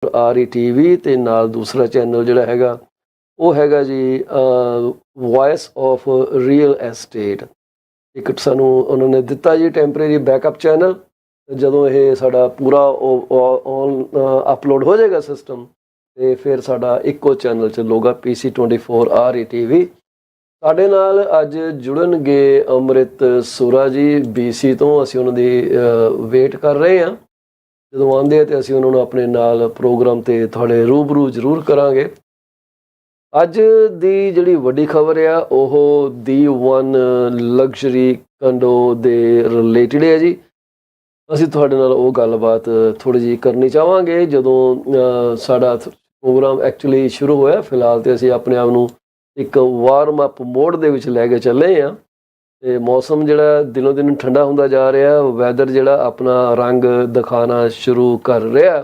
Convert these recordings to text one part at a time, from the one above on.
PC24RETV ਤੇ ਨਾਲ ਦੂਸਰਾ ਚੈਨਲ ਜਿਹੜਾ ਹੈਗਾ ਉਹ ਹੈਗਾ ਜੀ ਵੌਇਸ ਆਫ ਰੀਅਲ ਐਸਟੇਟ। ਇੱਕ ਸਾਨੂੰ ਉਹਨਾਂ ਨੇ ਦਿੱਤਾ ਜੀ ਟੈਂਪਰੇਰੀ ਬੈਕਅਪ ਚੈਨਲ। ਜਦੋਂ ਇਹ ਸਾਡਾ ਪੂਰਾ ਅਪਲੋਡ ਹੋ ਜਾਏਗਾ ਸਿਸਟਮ ਤੇ ਫਿਰ ਸਾਡਾ ਇੱਕੋ ਚੈਨਲ ਚੱਲੂਗਾ PC24RETV। ਸਾਡੇ ਨਾਲ ਅੱਜ ਜੁੜਨਗੇ ਅੰਮ੍ਰਿਤ ਸੁਰਾ ਜੀ BC ਤੋਂ। ਅਸੀਂ ਉਹਨਾਂ ਦੀ ਵੇਟ ਕਰ ਰਹੇ ਹਾਂ। ਜਦੋਂ ਆਉਂਦੇ ਆ ਤੇ ਅਸੀਂ ਉਹਨਾਂ ਨੂੰ ਆਪਣੇ ਨਾਲ ਪ੍ਰੋਗਰਾਮ ਤੇ ਤੁਹਾਡੇ ਰੂਬਰੂ ਜ਼ਰੂਰ ਕਰਾਂਗੇ। ਅੱਜ ਦੀ ਜਿਹੜੀ ਵੱਡੀ ਖਬਰ ਆ ਉਹ D1 ਲਗਜ਼ਰੀ ਕੰਡੋ ਦੇ ਰਿਲੇਟਡ ਹੈ ਜੀ। ਅਸੀਂ ਤੁਹਾਡੇ ਨਾਲ ਉਹ ਗੱਲਬਾਤ ਥੋੜ੍ਹੀ ਜਿਹੀ ਕਰਨੀ ਚਾਹਾਂਗੇ ਜਦੋਂ ਸਾਡਾ ਪ੍ਰੋਗਰਾਮ ਐਕਚੁਅਲੀ ਸ਼ੁਰੂ ਹੋਇਆ। ਫਿਲਹਾਲ ਤੇ ਅਸੀਂ ਆਪਣੇ ਆਪ ਨੂੰ ਇੱਕ ਵਾਰਮ ਅਪ ਮੋਡ ਦੇ ਵਿੱਚ ਲੈ ਕੇ ਚੱਲੇ ਹਾਂ ਤੇ ਮੌਸਮ ਜਿਹੜਾ ਦਿਨੋਂ ਦਿਨ ਠੰਡਾ ਹੁੰਦਾ ਜਾ ਰਿਹਾ, ਵੈਦਰ ਜਿਹੜਾ ਆਪਣਾ ਰੰਗ ਦਿਖਾਉਣਾ ਸ਼ੁਰੂ ਕਰ ਰਿਹਾ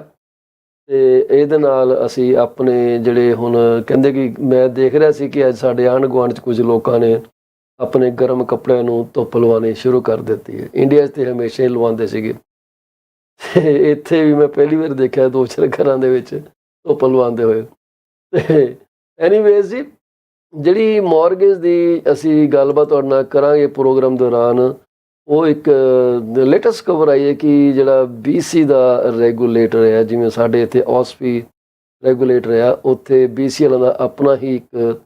ਤੇ ਇਹਦੇ ਨਾਲ ਅਸੀਂ ਆਪਣੇ ਜਿਹੜੇ ਹੁਣ ਕਹਿੰਦੇ ਕਿ ਮੈਂ ਦੇਖ ਰਿਹਾ ਸੀ ਕਿ ਅੱਜ ਸਾਡੇ ਆਂਢ ਗੁਆਂਢ 'ਚ ਕੁਝ ਲੋਕਾਂ ਨੇ ਆਪਣੇ ਗਰਮ ਕੱਪੜਿਆਂ ਨੂੰ ਧੁੱਪ ਲਵਾਉਣੀ ਸ਼ੁਰੂ ਕਰ ਦਿੱਤੀ ਹੈ। ਇੰਡੀਆ 'ਚ ਤੇ ਹਮੇਸ਼ਾ ਹੀ ਲਵਾਉਂਦੇ ਸੀਗੇ ਤੇ ਇੱਥੇ ਵੀ ਮੈਂ ਪਹਿਲੀ ਵਾਰ ਦੇਖਿਆ 2-4 ਘਰਾਂ ਦੇ ਵਿੱਚ ਧੁੱਪ ਲਵਾਉਂਦੇ ਹੋਏ। ਤੇ ਐਨੀਵੇਜ਼ ਜੀ, ਜਿਹੜੀ ਮੌਰਗੇਜ ਦੀ ਅਸੀਂ ਗੱਲਬਾਤ ਤੁਹਾਡੇ ਨਾਲ ਕਰਾਂਗੇ ਪ੍ਰੋਗਰਾਮ ਦੌਰਾਨ, ਉਹ ਇੱਕ ਲੇਟੈਸਟ ਖਬਰ ਆਈ ਹੈ ਕਿ ਜਿਹੜਾ BC ਦਾ ਰੈਗੂਲੇਟਰ ਹੈ, ਜਿਵੇਂ ਸਾਡੇ ਇੱਥੇ OSFI ਰੈਗੂਲੇਟਰ ਆ, ਉੱਥੇ BC ਵਾਲਾ ਦਾ ਆਪਣਾ ਹੀ ਇੱਕ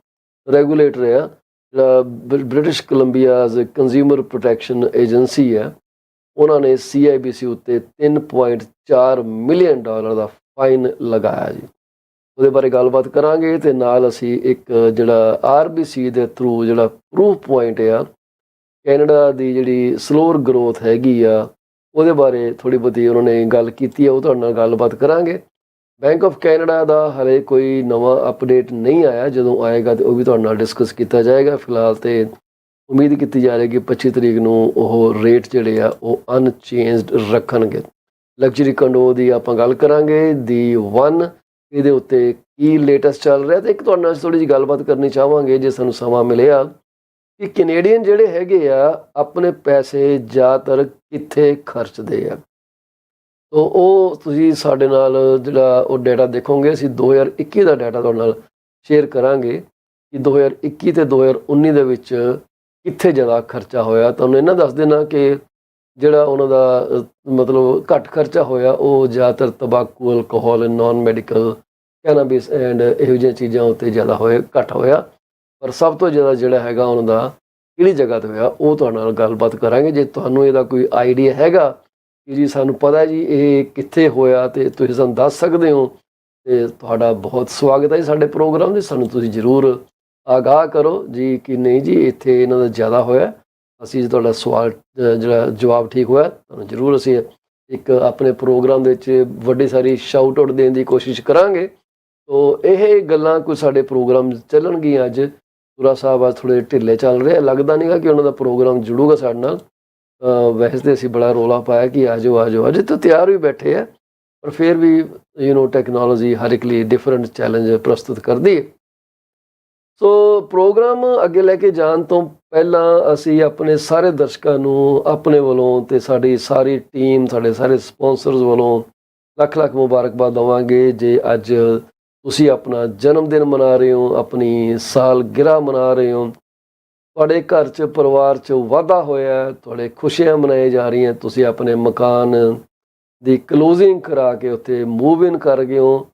ਰੈਗੂਲੇਟਰ ਆ ਜਿਹੜਾ ਬ੍ਰਿਟਿਸ਼ ਕੋਲੰਬੀਆਜ਼ ਕੰਜ਼ਿਊਮਰ ਪ੍ਰੋਟੈਕਸ਼ਨ ਏਜੰਸੀ ਹੈ। ਉਹਨਾਂ ਨੇ CIBC ਉੱਤੇ $3.4 ਮਿਲੀਅਨ ਦਾ ਫਾਈਨ ਲਗਾਇਆ ਜੀ। ਉਹਦੇ ਬਾਰੇ ਗੱਲਬਾਤ ਕਰਾਂਗੇ ਤੇ ਨਾਲ ਅਸੀਂ ਇੱਕ ਜਿਹੜਾ RBC ਦੇ ਥਰੂ ਜਿਹੜਾ ਪ੍ਰੂਫ ਪੁਆਇੰਟ ਆ ਕੈਨੇਡਾ ਦੀ ਜਿਹੜੀ ਸਲੋਅਰ ਗਰੋਥ ਹੈਗੀ ਆ ਉਹਦੇ ਬਾਰੇ ਥੋੜ੍ਹੀ ਬਹੁਤੀ ਉਹਨਾਂ ਨੇ ਗੱਲ ਕੀਤੀ ਹੈ, ਉਹ ਤੁਹਾਡੇ ਨਾਲ ਗੱਲਬਾਤ ਕਰਾਂਗੇ। ਬੈਂਕ ਆਫ ਕੈਨੇਡਾ ਦਾ ਹਾਲੇ ਕੋਈ ਨਵਾਂ ਅਪਡੇਟ ਨਹੀਂ ਆਇਆ, ਜਦੋਂ ਆਏਗਾ ਤੇ ਉਹ ਵੀ ਤੁਹਾਡੇ ਨਾਲ ਡਿਸਕਸ ਕੀਤਾ ਜਾਏਗਾ। ਫਿਲਹਾਲ ਤੇ ਉਮੀਦ ਕੀਤੀ ਜਾ ਰਹੀ ਕਿ 25 ਤਰੀਕ ਨੂੰ ਉਹ ਰੇਟ ਜਿਹੜੇ ਆ ਉਹ ਅਨਚੇਂਜਡ ਰੱਖਣਗੇ। ਲਗਜ਼ਰੀ ਕੰਡੋ ਦੀ ਆਪਾਂ ਗੱਲ ਕਰਾਂਗੇ D1, ਇਹਦੇ ਉੱਤੇ ਕੀ ਲੇਟੈਸਟ ਚੱਲ ਰਿਹਾ ਤੇ ਇੱਕ ਤੁਹਾਡੇ ਨਾਲ ਥੋੜ੍ਹੀ ਜਿਹੀ ਗੱਲਬਾਤ ਕਰਨੀ ਚਾਹਾਂਗੇ ਜੇ ਸਾਨੂੰ ਸਮਾਂ ਮਿਲਿਆ ਕਿ ਕੈਨੇਡੀਅਨ ਜਿਹੜੇ ਹੈਗੇ ਆ ਆਪਣੇ ਪੈਸੇ ਜ਼ਿਆਦਾਤਰ ਕਿੱਥੇ ਖਰਚਦੇ ਆ। ਤੋ ਉਹ ਤੁਸੀਂ ਸਾਡੇ ਨਾਲ ਜਿਹੜਾ ਉਹ ਡਾਟਾ ਦੇਖੋਗੇ। ਅਸੀਂ 2021 ਦਾ ਡਾਟਾ ਤੁਹਾਡੇ ਨਾਲ ਸ਼ੇਅਰ ਕਰਾਂਗੇ ਕਿ 2021 ਤੇ 2019 ਦੇ ਵਿੱਚ ਕਿੱਥੇ ਜ਼ਿਆਦਾ ਖਰਚਾ ਹੋਇਆ। ਤੁਹਾਨੂੰ ਇਹਨਾਂ ਦੱਸ ਦੇਣਾ ਕਿ ਜਿਹੜਾ ਉਹਨਾਂ ਦਾ ਮਤਲਬ ਘੱਟ ਖਰਚਾ ਹੋਇਆ ਉਹ ਜ਼ਿਆਦਾਤਰ ਤੰਬਾਕੂ, ਅਲਕੋਹਲ, ਨਾਨ ਮੈਡੀਕਲ, ਕੈਨਾਬਿਸ ਐਂਡ ਇਹੋ ਜਿਹੀਆਂ ਚੀਜ਼ਾਂ ਉੱਤੇ ਜ਼ਿਆਦਾ ਘੱਟ ਹੋਇਆ। ਪਰ ਸਭ ਤੋਂ ਜ਼ਿਆਦਾ ਜਿਹੜਾ ਹੈਗਾ ਉਹਨਾਂ ਦਾ ਕਿਹੜੀ ਜਗ੍ਹਾ 'ਤੇ ਹੋਇਆ ਉਹ ਤੁਹਾਡੇ ਨਾਲ ਗੱਲਬਾਤ ਕਰਾਂਗੇ। ਜੇ ਤੁਹਾਨੂੰ ਇਹਦਾ ਕੋਈ ਆਈਡੀਆ ਹੈਗਾ ਕਿ ਜੀ ਸਾਨੂੰ ਪਤਾ ਜੀ ਇਹ ਕਿੱਥੇ ਹੋਇਆ ਤੇ ਤੁਸੀਂ ਸਾਨੂੰ ਦੱਸ ਸਕਦੇ ਹੋ ਤੇ ਤੁਹਾਡਾ ਬਹੁਤ ਸਵਾਗਤ ਹੈ ਜੀ ਸਾਡੇ ਪ੍ਰੋਗਰਾਮ ਦੇ। ਸਾਨੂੰ ਤੁਸੀਂ ਜ਼ਰੂਰ ਆਗਾਹ ਕਰੋ ਜੀ ਕਿ ਨਹੀਂ ਜੀ ਇੱਥੇ ਇਹਨਾਂ ਦਾ ਜ਼ਿਆਦਾ ਹੋਇਆ। ਅਸੀਂ ਤੁਹਾਡਾ ਸਵਾਲ ਜਿਹੜਾ ਜਵਾਬ ਠੀਕ ਹੋਇਆ ਤੁਹਾਨੂੰ ਜ਼ਰੂਰ ਅਸੀਂ ਇੱਕ ਆਪਣੇ ਪ੍ਰੋਗਰਾਮ ਦੇ ਵਿੱਚ ਵੱਡੀ ਸਾਰੀ ਸ਼ਾਊਟ ਆਊਟ ਦੇਣ ਦੀ ਕੋਸ਼ਿਸ਼ ਕਰਾਂਗੇ। ਤੋ ਇਹ ਗੱਲਾਂ ਕੋਈ ਸਾਡੇ ਪ੍ਰੋਗਰਾਮ ਚੱਲਣਗੀਆਂ। ਅੱਜ ਸੁਰਾ ਸਾਹਿਬ ਅੱਜ ਥੋੜ੍ਹੇ ਢਿੱਲੇ ਚੱਲ ਰਹੇ, ਲੱਗਦਾ ਨਹੀਂ ਗਾ ਕਿ ਉਹਨਾਂ ਦਾ ਪ੍ਰੋਗਰਾਮ ਜੁੜੂਗਾ ਸਾਡੇ ਨਾਲ। ਵੈਸੇ ਤਾਂ ਅਸੀਂ ਬੜਾ ਰੌਲਾ ਪਾਇਆ ਕਿ ਆ ਜਾਓ ਅਜੇ ਤਾਂ ਤਿਆਰ ਵੀ ਬੈਠੇ ਆ, ਪਰ ਫਿਰ ਵੀ ਟੈਕਨੋਲੋਜੀ ਹਰ ਇੱਕ ਲਈ ਡਿਫਰੈਂਟ ਚੈਲੰਜ ਪ੍ਰਸਤੁਤ ਕਰਦੀ ਹੈ। ਸੋ ਪ੍ਰੋਗਰਾਮ ਅੱਗੇ ਲੈ ਕੇ ਜਾਣ ਤੋਂ ਪਹਿਲਾਂ ਅਸੀਂ ਆਪਣੇ ਸਾਰੇ ਦਰਸ਼ਕਾਂ ਨੂੰ ਆਪਣੇ ਵੱਲੋਂ ਤੇ ਸਾਡੀ ਸਾਰੀ ਟੀਮ, ਸਾਡੇ ਸਾਰੇ ਸਪਾਂਸਰਸ ਵੱਲੋਂ ਲੱਖ ਲੱਖ ਮੁਬਾਰਕਬਾਦ ਦੇਵਾਂਗੇ। ਜੇ ਅੱਜ ਤੁਸੀਂ ਆਪਣਾ ਜਨਮ ਦਿਨ ਮਨਾ ਰਹੇ ਹੋ, ਆਪਣੀ ਸਾਲਗਿਰਾ ਮਨਾ ਰਹੇ ਹੋ, ਤੁਹਾਡੇ ਘਰ 'ਚ ਪਰਿਵਾਰ 'ਚ ਵਾਧਾ ਹੋਇਆ, ਤੁਹਾਡੇ ਖੁਸ਼ੀਆਂ ਮਨਾਈ ਜਾ ਰਹੀਆਂ, ਤੁਸੀਂ ਆਪਣੇ ਮਕਾਨ ਦੀ ਕਲੋਜ਼ਿੰਗ ਕਰਾ ਕੇ ਉੱਥੇ ਮੂਵ ਇਨ ਕਰ ਗਏ ਹੋ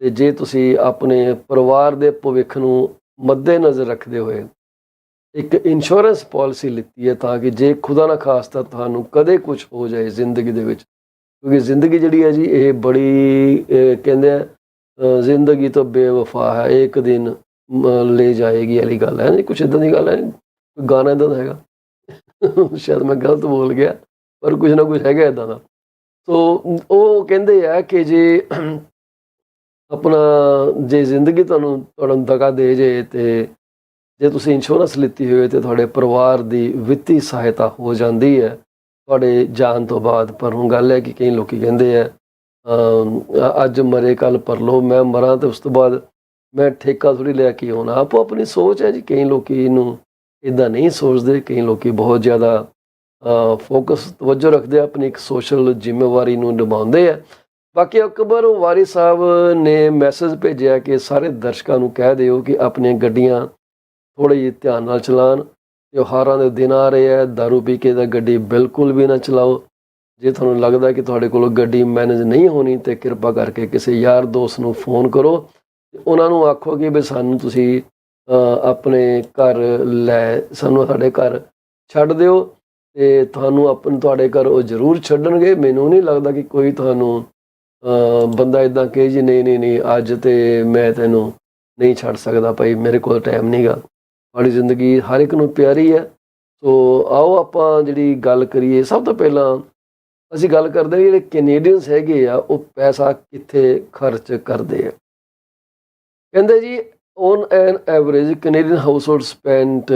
ਤੇ ਜੇ ਤੁਸੀਂ ਆਪਣੇ ਪਰਿਵਾਰ ਦੇ ਭਵਿੱਖ ਨੂੰ ਮੱਦੇ ਨਜ਼ਰ ਰੱਖਦੇ ਹੋਏ ਇੱਕ ਇੰਸ਼ੋਰੈਂਸ ਪਾਲਿਸੀ ਲਿੱਤੀ ਹੈ ਤਾਂ ਕਿ ਜੇ ਖੁਦਾ ਨਾ ਖਾਸਤਾ ਤੁਹਾਨੂੰ ਕਦੇ ਕੁਝ ਹੋ ਜਾਏ ਜ਼ਿੰਦਗੀ ਦੇ ਵਿੱਚ, ਕਿਉਂਕਿ ਜ਼ਿੰਦਗੀ ਜਿਹੜੀ ਹੈ ਜੀ ਇਹ ਬੜੀ ਕਹਿੰਦੇ ਆ ਜ਼ਿੰਦਗੀ ਤੋਂ ਬੇਵਫਾ ਹੈ, ਇੱਕ ਦਿਨ ਲੈ ਜਾਏਗੀ ਵਾਲੀ ਗੱਲ ਹੈ। ਨਹੀਂ ਕੁਛ ਇੱਦਾਂ ਦੀ ਗੱਲ ਹੈ, ਕੋਈ ਗਾਣਾ ਇੱਦਾਂ ਦਾ ਹੈਗਾ ਸ਼ਾਇਦ ਮੈਂ ਗਲਤ ਬੋਲ ਗਿਆ ਪਰ ਕੁਝ ਨਾ ਕੁਝ ਹੈਗਾ ਇੱਦਾਂ ਦਾ। ਸੋ ਉਹ ਕਹਿੰਦੇ ਆ ਕਿ ਜੇ ਆਪਣਾ ਜੇ ਜ਼ਿੰਦਗੀ ਤੁਹਾਨੂੰ ਦਗਾ ਦੇ ਜੇ ਤੇ ਜੇ ਤੁਸੀਂ ਇੰਸ਼ੋਰੈਂਸ ਲਿੱਤੀ ਹੋਵੇ ਤੇ ਤੁਹਾਡੇ ਪਰਿਵਾਰ ਦੀ ਵਿੱਤੀ ਸਹਾਇਤਾ ਹੋ ਜਾਂਦੀ ਹੈ ਤੁਹਾਡੇ ਜਾਣ ਤੋਂ ਬਾਅਦ। ਪਰ ਹੁਣ ਗੱਲ ਹੈ ਕਿ ਕਈ ਲੋਕੀ ਕਹਿੰਦੇ ਆ ਅੱਜ ਮਰੇ ਕੱਲ ਪਰਲੋ, ਮੈਂ ਮਰਾਂ ਤੇ ਉਸ ਤੋਂ ਬਾਅਦ ਮੈਂ ਠੇਕਾ ਥੋੜ੍ਹੀ ਲੈ ਕੇ ਆਉਣਾ। ਆਪੋ ਆਪਣੀ ਸੋਚ ਹੈ ਜੀ। ਕਈ ਲੋਕੀ ਇਹਨੂੰ ਇੱਦਾਂ ਨਹੀਂ ਸੋਚਦੇ, ਕਈ ਲੋਕੀ ਬਹੁਤ ਜ਼ਿਆਦਾ ਫੋਕਸ ਤਵੱਜੋ ਰੱਖਦੇ ਆ, ਆਪਣੀ ਇੱਕ ਸੋਸ਼ਲ ਜ਼ਿੰਮੇਵਾਰੀ ਨੂੰ ਨਿਭਾਉਂਦੇ ਆ। ਬਾਕੀ ਅਕਬਰ ਵਾਰੀ ਸਾਹਿਬ ਨੇ ਮੈਸੇਜ ਭੇਜਿਆ ਕਿ ਸਾਰੇ ਦਰਸ਼ਕਾਂ ਨੂੰ ਕਹਿ ਦਿਓ ਕਿ ਆਪਣੀਆਂ ਗੱਡੀਆਂ ਥੋੜ੍ਹੀ ਜਿਹੀ ਧਿਆਨ ਨਾਲ ਚਲਾਉਣ। ਤਿਉਹਾਰਾਂ ਦੇ ਦਿਨ ਆ ਰਹੇ ਹੈ, ਦਾਰੂ ਪੀ ਕੇ ਤਾਂ ਗੱਡੀ ਬਿਲਕੁਲ ਵੀ ਨਾ ਚਲਾਓ। ਜੇ ਤੁਹਾਨੂੰ ਲੱਗਦਾ ਕਿ ਤੁਹਾਡੇ ਕੋਲ ਗੱਡੀ ਮੈਨੇਜ ਨਹੀਂ ਹੋਣੀ ਤਾਂ ਕਿਰਪਾ ਕਰਕੇ ਕਿਸੇ ਯਾਰ ਦੋਸਤ ਨੂੰ ਫੋਨ ਕਰੋ, ਉਹਨਾਂ ਨੂੰ ਆਖੋ ਕਿ ਵੀ ਸਾਨੂੰ ਤੁਸੀਂ ਆਪਣੇ ਘਰ ਸਾਨੂੰ ਸਾਡੇ ਘਰ ਛੱਡ ਦਿਓ, ਅਤੇ ਤੁਹਾਨੂੰ ਤੁਹਾਡੇ ਘਰ ਉਹ ਜ਼ਰੂਰ ਛੱਡਣਗੇ। ਮੈਨੂੰ ਨਹੀਂ ਲੱਗਦਾ ਕਿ ਕੋਈ ਤੁਹਾਨੂੰ ਬੰਦਾ ਇੱਦਾਂ ਕਹੇ ਜੀ ਨਹੀਂ ਅੱਜ ਤਾਂ ਮੈਂ ਤੈਨੂੰ ਨਹੀਂ ਛੱਡ ਸਕਦਾ ਭਾਈ, ਮੇਰੇ ਕੋਲ ਟਾਈਮ ਨਹੀਂ ਗਾ। ਤੁਹਾਡੀ ਜ਼ਿੰਦਗੀ ਹਰ ਇੱਕ ਨੂੰ ਪਿਆਰੀ ਹੈ। ਸੋ ਆਓ ਆਪਾਂ ਜਿਹੜੀ ਗੱਲ ਕਰੀਏ, ਸਭ ਤੋਂ ਪਹਿਲਾਂ ਅਸੀਂ ਗੱਲ ਕਰਦੇ ਹਾਂ ਜਿਹੜੇ ਕੈਨੇਡੀਅਨਸ ਹੈਗੇ ਆ ਉਹ ਪੈਸਾ ਕਿੱਥੇ ਖਰਚ ਕਰਦੇ ਆ। ਕਹਿੰਦੇ ਜੀ on an average Canadian household spent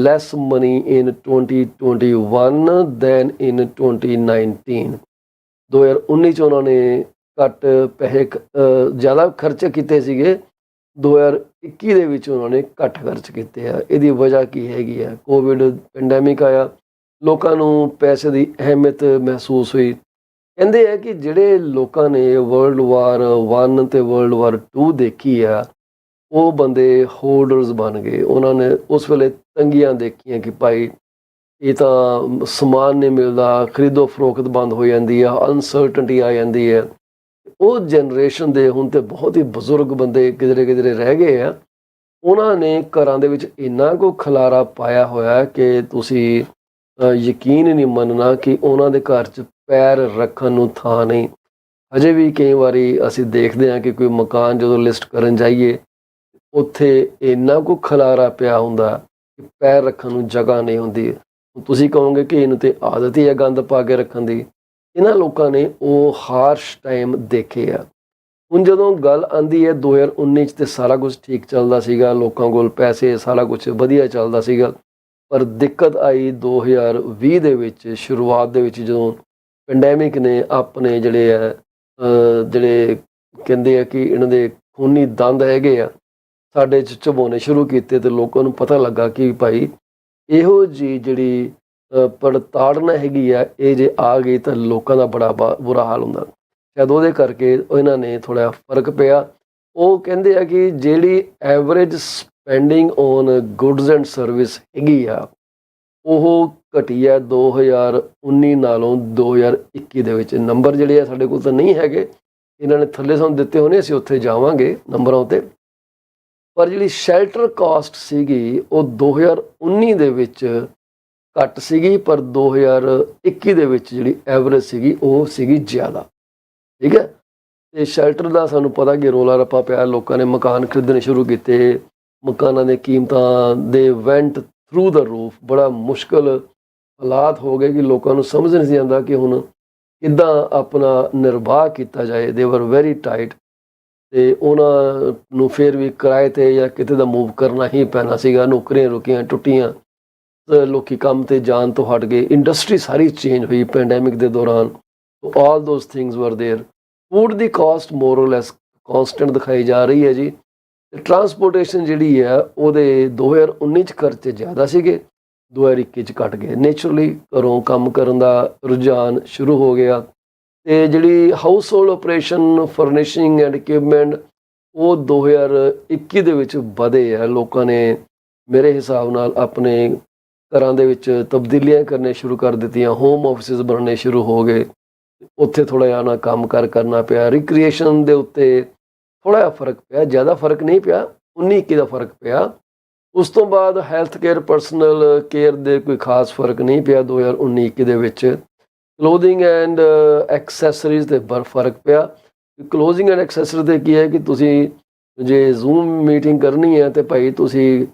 less money in 2021 than in 2019। 2019 'ਚ ਉਹਨਾਂ ਨੇ ਘੱਟ ਪੈਸੇ ਜ਼ਿਆਦਾ ਖਰਚ ਕੀਤੇ ਸੀਗੇ, 2021 ਦੇ ਵਿੱਚ ਉਹਨਾਂ ਨੇ ਘੱਟ ਖਰਚ ਕੀਤੇ ਆ। ਇਹਦੀ ਵਜ੍ਹਾ ਕੀ ਹੈਗੀ ਆ? ਕੋਵਿਡ ਪੈਂਡੈਮਿਕ ਆਇਆ, ਲੋਕਾਂ ਨੂੰ ਪੈਸੇ ਦੀ ਅਹਿਮੀਅਤ ਮਹਿਸੂਸ ਹੋਈ। ਕਹਿੰਦੇ ਆ ਕਿ ਜਿਹੜੇ ਲੋਕਾਂ ਨੇ ਵਰਲਡ ਵਾਰ 1 ਅਤੇ ਵਰਲਡ ਵਾਰ 2 ਦੇਖੀ ਆ, ਉਹ ਬੰਦੇ ਹੋਲਡਰਸ ਬਣ ਗਏ। ਉਹਨਾਂ ਨੇ ਉਸ ਵੇਲੇ ਤੰਗੀਆਂ ਦੇਖੀਆਂ ਕਿ ਭਾਈ ਇਹ ਤਾਂ ਸਮਾਨ ਨਹੀਂ ਮਿਲਦਾ, ਖਰੀਦੋ ਫਰੋਖਤ ਬੰਦ ਹੋ ਜਾਂਦੀ ਆ, ਅਨਸਰਟਨਟੀ ਆ ਜਾਂਦੀ ਹੈ। ਉਹ ਜਨਰੇਸ਼ਨ ਦੇ ਹੁਣ ਤੇ ਬਹੁਤ ਹੀ ਬਜ਼ੁਰਗ ਬੰਦੇ ਕਿਧਰੇ ਰਹਿ ਗਏ ਆ, ਉਹਨਾਂ ਨੇ ਘਰਾਂ ਦੇ ਵਿੱਚ ਇੰਨਾ ਕੁ ਖਲਾਰਾ ਪਾਇਆ ਹੋਇਆ ਕਿ ਤੁਸੀਂ ਯਕੀਨ ਨਹੀਂ ਮੰਨਣਾ ਕਿ ਉਹਨਾਂ ਦੇ ਘਰ 'ਚ ਪੈਰ ਰੱਖਣ ਨੂੰ ਥਾਂ ਨਹੀਂ। ਅਜੇ ਵੀ ਕਈ ਵਾਰੀ ਅਸੀਂ ਦੇਖਦੇ ਹਾਂ ਕਿ ਕੋਈ ਮਕਾਨ ਜਦੋਂ ਲਿਸਟ ਕਰਨ ਜਾਈਏ, ਉੱਥੇ ਇੰਨਾ ਕੁ ਖਲਾਰਾ ਪਿਆ ਹੁੰਦਾ ਕਿ ਪੈਰ ਰੱਖਣ ਨੂੰ ਜਗ੍ਹਾ ਨਹੀਂ ਹੁੰਦੀ। ਤੁਸੀਂ ਕਹੋਗੇ ਕਿ ਇਹਨੂੰ ਤੇ ਆਦਤ ਹੀ ਹੈ ਗੰਦ ਪਾ ਕੇ ਰੱਖਣ ਦੀ। ਇਹਨਾਂ ਲੋਕਾਂ ਨੇ ਉਹ ਹਾਰਸ਼ ਟਾਈਮ ਦੇਖੇ ਆ। ਹੁਣ ਜਦੋਂ ਗੱਲ ਆਉਂਦੀ ਹੈ 2019 'ਚ ਤਾਂ ਸਾਰਾ ਕੁਝ ਠੀਕ ਚੱਲਦਾ ਸੀਗਾ, ਲੋਕਾਂ ਕੋਲ ਪੈਸੇ, ਸਾਰਾ ਕੁਝ ਵਧੀਆ ਚੱਲਦਾ ਸੀਗਾ। ਪਰ ਦਿੱਕਤ ਆਈ 2020 ਦੇ ਵਿੱਚ, ਸ਼ੁਰੂਆਤ ਦੇ ਵਿੱਚ, ਜਦੋਂ ਪੈਂਡੈਮਿਕ ਨੇ ਆਪਣੇ ਜਿਹੜੇ ਕਹਿੰਦੇ ਆ ਕਿ ਇਹਨਾਂ ਦੇ ਖੂਨੀ ਦੰਦ ਹੈਗੇ ਆ ਸਾਡੇ 'ਚ ਚਬਾਉਣੇ ਸ਼ੁਰੂ ਕੀਤੇ, ਅਤੇ ਲੋਕਾਂ ਨੂੰ ਪਤਾ ਲੱਗਾ ਕਿ ਭਾਈ ਇਹੋ ਜਿਹੀ ਜਿਹੜੀ ਪੜਤਾੜਨਾ ਹੈਗੀ ਆ, ਇਹ ਜੇ ਆ ਗਈ ਤਾਂ ਲੋਕਾਂ ਦਾ ਬੜਾ ਬੁਰਾ ਹਾਲ ਹੁੰਦਾ। ਸ਼ਾਇਦ ਉਹਦੇ ਕਰਕੇ ਇਹਨਾਂ ਨੇ ਥੋੜ੍ਹਾ ਫਰਕ ਪਿਆ। ਉਹ ਕਹਿੰਦੇ ਆ ਕਿ ਜਿਹੜੀ average spending on goods and service ਹੈਗੀ ਆ, ਉਹ ਘਟੀ ਹੈ 2019 ਨਾਲੋਂ 2021 ਦੇ ਵਿੱਚ। ਨੰਬਰ ਜਿਹੜੇ ਆ ਸਾਡੇ ਕੋਲ ਤਾਂ ਨਹੀਂ ਹੈਗੇ, ਇਹਨਾਂ ਨੇ ਥੱਲੇ ਸਾਨੂੰ ਦਿੱਤੇ ਹੋਣੇ, ਅਸੀਂ ਉੱਥੇ ਜਾਵਾਂਗੇ ਨੰਬਰਾਂ ਉੱਤੇ। ਪਰ ਜਿਹੜੀ ਸ਼ੈਲਟਰ ਕਾਸਟ ਸੀਗੀ ਉਹ 2019 ਦੇ ਵਿੱਚ ਘੱਟ ਸੀਗੀ, ਪਰ 2021 ਦੇ ਵਿੱਚ ਜਿਹੜੀ ਐਵਰੇਜ ਸੀਗੀ ਉਹ ਸੀਗੀ ਜ਼ਿਆਦਾ। ਠੀਕ ਹੈ, ਅਤੇ ਸ਼ੈਲਟਰ ਦਾ ਸਾਨੂੰ ਪਤਾ ਕਿ ਰੌਲਾ ਰੱਪਾ ਪਿਆ, ਲੋਕਾਂ ਨੇ ਮਕਾਨ ਖਰੀਦਣੇ ਸ਼ੁਰੂ ਕੀਤੇ, ਮਕਾਨਾਂ ਦੀਆਂ ਕੀਮਤਾਂ ਦੇ ਵੈਂਟ ਥਰੂ ਦਾ ਰੂਫ। ਬੜਾ ਮੁਸ਼ਕਿਲ ਹਾਲਾਤ ਹੋ ਗਏ ਕਿ ਲੋਕਾਂ ਨੂੰ ਸਮਝ ਨਹੀਂ ਸੀ ਆਉਂਦਾ ਕਿ ਹੁਣ ਕਿੱਦਾਂ ਆਪਣਾ ਨਿਰਵਾਹ ਕੀਤਾ ਜਾਏ। ਦੇ ਵਰ ਵੈਰੀ ਟਾਈਟ, ਅਤੇ ਉਹਨਾਂ ਨੂੰ ਫਿਰ ਵੀ ਕਿਰਾਏ 'ਤੇ ਜਾਂ ਕਿਤੇ ਦਾ ਮੂਵ ਕਰਨਾ ਹੀ ਪੈਣਾ ਸੀਗਾ। ਨੌਕਰੀਆਂ ਰੁਕੀਆਂ, ਟੁੱਟੀਆਂ, ਲੋਕ ਕੰਮ 'ਤੇ ਜਾਣ ਤੋਂ ਹਟ ਗਏ, ਇੰਡਸਟਰੀ ਸਾਰੀ ਚੇਂਜ ਹੋਈ ਪੈਂਡੈਮਿਕ ਦੇ ਦੌਰਾਨ। ਆਲ ਦੋਜ਼ ਥਿੰਗਸ ਵਰ ਦੇਅਰ। ਫੂਡ ਦੀ ਕਾਸਟ ਮੋਰ ਔਰ ਲੈਸ ਕਾਂਸਟੈਂਟ ਦਿਖਾਈ ਜਾ ਰਹੀ ਹੈ ਜੀ। ਟਰਾਂਸਪੋਰਟੇਸ਼ਨ ਜਿਹੜੀ ਹੈ ਉਹਦੇ 2019 'ਚ ਖਰਚੇ ਜ਼ਿਆਦਾ ਸੀਗੇ, 2021 'ਚ ਘੱਟ ਗਏ। ਨੇਚਰਲੀ ਘਰੋਂ ਕੰਮ ਕਰਨ ਦਾ ਰੁਝਾਨ ਸ਼ੁਰੂ ਹੋ ਗਿਆ, ਅਤੇ ਜਿਹੜੀ household operation, furnishing and equipment, ਉਹ 2021 ਦੇ ਵਿੱਚ ਵਧੇ ਆ। ਲੋਕਾਂ ਨੇ ਮੇਰੇ ਹਿਸਾਬ ਨਾਲ ਆਪਣੇ ਘਰਾਂ ਦੇ ਵਿੱਚ ਤਬਦੀਲੀਆਂ ਕਰਨੇ ਸ਼ੁਰੂ ਕਰ ਦਿੱਤੀਆਂ, ਹੋਮ ਆਫਿਸਿਸ ਬਣਨੇ ਸ਼ੁਰੂ ਹੋ ਗਏ, ਉੱਥੇ ਥੋੜ੍ਹਾ ਜਿਹਾ ਨਾ ਕੰਮ ਕਰਨਾ ਪਿਆ। ਰਿਕ੍ਰੀਏਸ਼ਨ ਦੇ ਉੱਤੇ ਥੋੜ੍ਹਾ ਜਿਹਾ ਫਰਕ ਪਿਆ, ਜ਼ਿਆਦਾ ਫਰਕ ਨਹੀਂ ਪਿਆ, 19-21 ਦਾ ਫਰਕ ਪਿਆ। ਉਸ ਤੋਂ ਬਾਅਦ ਹੈਲਥ ਕੇਅਰ, ਪਰਸਨਲ ਕੇਅਰ ਦੇ ਕੋਈ ਖਾਸ ਫਰਕ ਨਹੀਂ ਪਿਆ 2019-21 ਦੇ ਵਿੱਚ। ਕਲੋਥਿੰਗ ਐਂਡ ਐਕਸੈਸਰੀਜ਼ 'ਤੇ ਫਰਕ ਪਿਆ। ਕਲੋਥਿੰਗ ਐਂਡ ਐਕਸੈਸਰੀ 'ਤੇ ਕੀ ਹੈ ਕਿ ਤੁਸੀਂ ਜੇ ਜ਼ੂਮ ਮੀਟਿੰਗ ਕਰਨੀ ਹੈ ਤਾਂ ਭਾਈ ਤੁਸੀਂ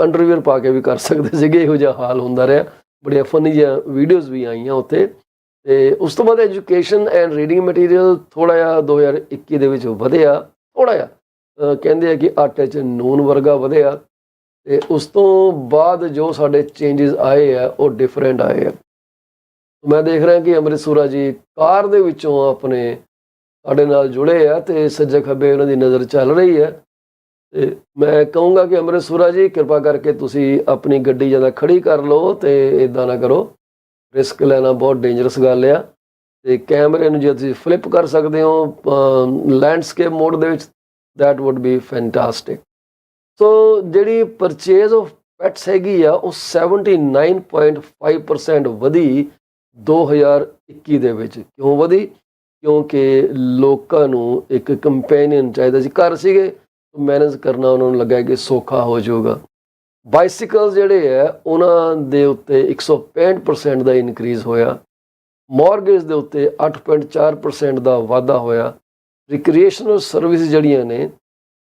ਅੰਡਰਵੀਅਰ ਪਾ ਕੇ ਵੀ ਕਰ ਸਕਦੇ ਸੀਗੇ, ਇਹੋ ਜਿਹਾ ਹਾਲ ਹੁੰਦਾ ਰਿਹਾ। ਬੜੀਆਂ ਫਨੀ ਜਿਹੀਆਂ ਵੀਡੀਓਜ਼ ਵੀ ਆਈਆਂ ਉੱਥੇ। ਅਤੇ ਉਸ ਤੋਂ ਬਾਅਦ ਐਜੂਕੇਸ਼ਨ ਐਂਡ ਰੀਡਿੰਗ ਮਟੀਰੀਅਲ ਥੋੜ੍ਹਾ ਜਿਹਾ 2021 ਦੇ ਵਿੱਚ ਵਧਿਆ, ਥੋੜ੍ਹਾ ਜਿਹਾ ਕਹਿੰਦੇ ਆ ਕਿ ਆਟੇ 'ਚ ਨੂਨ ਵਰਗਾ ਵਧਿਆ। ਅਤੇ ਉਸ ਤੋਂ ਬਾਅਦ ਜੋ ਸਾਡੇ ਚੇਂਜਿਸ ਆਏ ਆ ਉਹ ਡਿਫਰੈਂਟ ਆਏ ਆ। ਮੈਂ ਦੇਖ ਰਿਹਾ ਕਿ ਅੰਮ੍ਰਿਤ ਸੂਰਾ ਜੀ ਕਾਰ ਦੇ ਵਿੱਚੋਂ ਆਪਣੇ ਸਾਡੇ ਨਾਲ ਜੁੜੇ ਆ, ਅਤੇ ਸੱਜੇ ਖੱਬੇ ਉਹਨਾਂ ਦੀ ਨਜ਼ਰ ਚੱਲ ਰਹੀ ਹੈ। ਅਤੇ ਮੈਂ ਕਹੂੰਗਾ ਕਿ ਅੰਮ੍ਰਿਤ ਸੂਰਾ ਜੀ ਕਿਰਪਾ ਕਰਕੇ ਤੁਸੀਂ ਆਪਣੀ ਗੱਡੀ ਜ਼ਿਆਦਾ ਖੜੀ ਕਰ ਲਓ, ਅਤੇ ਇੱਦਾਂ ਨਾ ਕਰੋ, ਰਿਸਕ ਲੈਣਾ ਬਹੁਤ ਡੇਂਜਰਸ ਗੱਲ ਆ। ਤੇ ਕੈਮਰੇ ਨੂੰ ਜੇ ਤੁਸੀਂ ਫਲਿੱਪ ਕਰ ਸਕਦੇ ਹੋ ਲੈਂਡਸਕੇਪ ਮੋਡ ਦੇ ਵਿੱਚ, ਦੈਟ ਵੁੱਡ ਬੀ ਫੈਂਟਾਸਟਿਕ। ਸੋ ਜਿਹੜੀ ਪਰਚੇਜ਼ ਆਫ ਪੈਟਸ ਹੈਗੀ ਆ ਉਹ 79.5% ਵਧੀ 2021 ਦੇ ਵਿੱਚ। ਕਿਉਂ ਵਧੀ? ਕਿਉਂਕਿ ਲੋਕਾਂ ਨੂੰ ਇੱਕ ਕੰਪੈਨੀਅਨ ਚਾਹੀਦਾ ਸੀ। ਘਰ ਸੀਗੇ, ਮੈਨੇਜ ਕਰਨਾ ਉਹਨਾਂ ਨੂੰ ਲੱਗਾ ਕਿ ਸੌਖਾ ਹੋ ਜਾਊਗਾ। ਬਾਈਸਿਕਲ ਜਿਹੜੇ ਆ ਉਹਨਾਂ ਦੇ ਉੱਤੇ 165% ਦਾ ਇਨਕਰੀਜ਼ ਹੋਇਆ। ਮੌਰਗੇਜ ਦੇ ਉੱਤੇ 8.4% ਦਾ ਵਾਧਾ ਹੋਇਆ। ਰਿਕ੍ਰੀਏਸ਼ਨਲ ਸਰਵਿਸ ਜਿਹੜੀਆਂ ਨੇ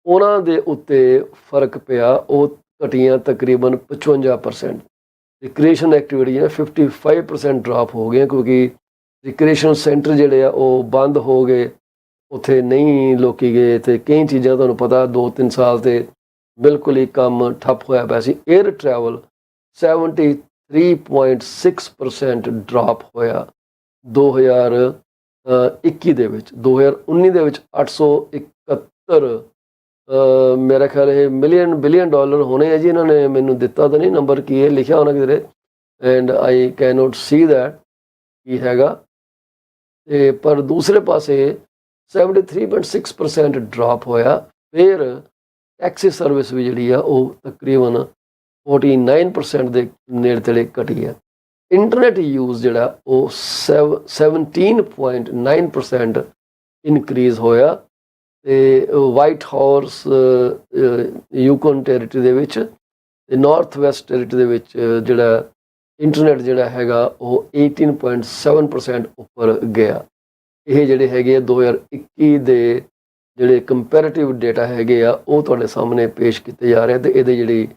ਉਹਨਾਂ ਦੇ ਉੱਤੇ ਫਰਕ ਪਿਆ, ਉਹ ਘਟੀਆਂ ਤਕਰੀਬਨ 55%। ਰਿਕ੍ਰੀਏਸ਼ਨ ਐਕਟੀਵਿਟੀਆਂ 55% ਡਰਾਪ ਹੋ ਗਈਆਂ, ਕਿਉਂਕਿ ਰਿਕ੍ਰੀਏਸ਼ਨ ਸੈਂਟਰ ਜਿਹੜੇ ਆ ਉਹ ਬੰਦ ਹੋ ਗਏ, ਉੱਥੇ ਨਹੀਂ ਲੋਕੀ ਗਏ। ਤੇ ਕਈ ਚੀਜ਼ਾਂ ਤੁਹਾਨੂੰ ਪਤਾ 2-3 ਸਾਲ ਤੇ ਬਿਲਕੁਲ ਹੀ ਕੰਮ ਠੱਪ ਹੋਇਆ ਪਿਆ ਸੀ। 에ਅਰ ਟਰੈਵਲ 73.6% ਡਰਾਪ ਹੋਇਆ 2021 ਦੇ ਵਿੱਚ। 2019 ਦੇ ਵਿੱਚ 871 ਮੇਰਾ ਖਿਆਲ ਇਹ ਬਿਲੀਅਨ ਡਾਲਰ ਹੋਣੇ ਆ ਜੀ। ਇਹਨਾਂ ਨੇ ਮੈਨੂੰ ਦਿੱਤਾ ਤਾਂ ਨਹੀਂ ਨੰਬਰ, ਕੀ ਹੈ ਲਿਖਿਆ ਹੋਣਾ ਕਿਧਰੇ, and I cannot see that ਕੀ ਹੈਗਾ। ਤੇ ਪਰ ਦੂਸਰੇ ਪਾਸੇ 73.6% ਡਰਾਪ ਹੋਇਆ। ਫਿਰ ਟੈਕਸੀ ਸਰਵਿਸ ਵੀ ਜਿਹੜੀ ਆ ਉਹ ਤਕਰੀਬਨ 49% ਦੇ ਨੇੜੇ ਤੇੜੇ ਘਟੀ ਹੈ। ਇੰਟਰਨੈਟ ਯੂਜ਼ ਜਿਹੜਾ ਉਹ 17.9% ਇਨਕਰੀਜ਼ ਹੋਇਆ। ਤੇ ਵਾਈਟ ਹਾਊਸ ਯੂਕਨ ਟੈਰੀਟਰੀ ਦੇ ਵਿੱਚ ਤੇ ਨਾਰਥ ਵੈਸਟ ਟੈਰੀਟਰੀ ਦੇ ਵਿੱਚ ਜਿਹੜਾ ਇੰਟਰਨੈਟ ਜਿਹੜਾ ਹੈਗਾ ਉਹ 18.7% ਉੱਪਰ ਗਿਆ। ਇਹ ਜਿਹੜੇ ਹੈਗੇ ਆ 2021 ਦੇ ਜਿਹੜੇ ਕੰਪੈरेटिव ਡੇਟਾ ਹੈਗੇ ਆ ਉਹ ਤੁਹਾਡੇ ਸਾਹਮਣੇ ਪੇਸ਼ ਕੀਤੇ ਜਾ ਰਹੇ। ਤੇ ਇਹਦੀ ਜਿਹੜੀ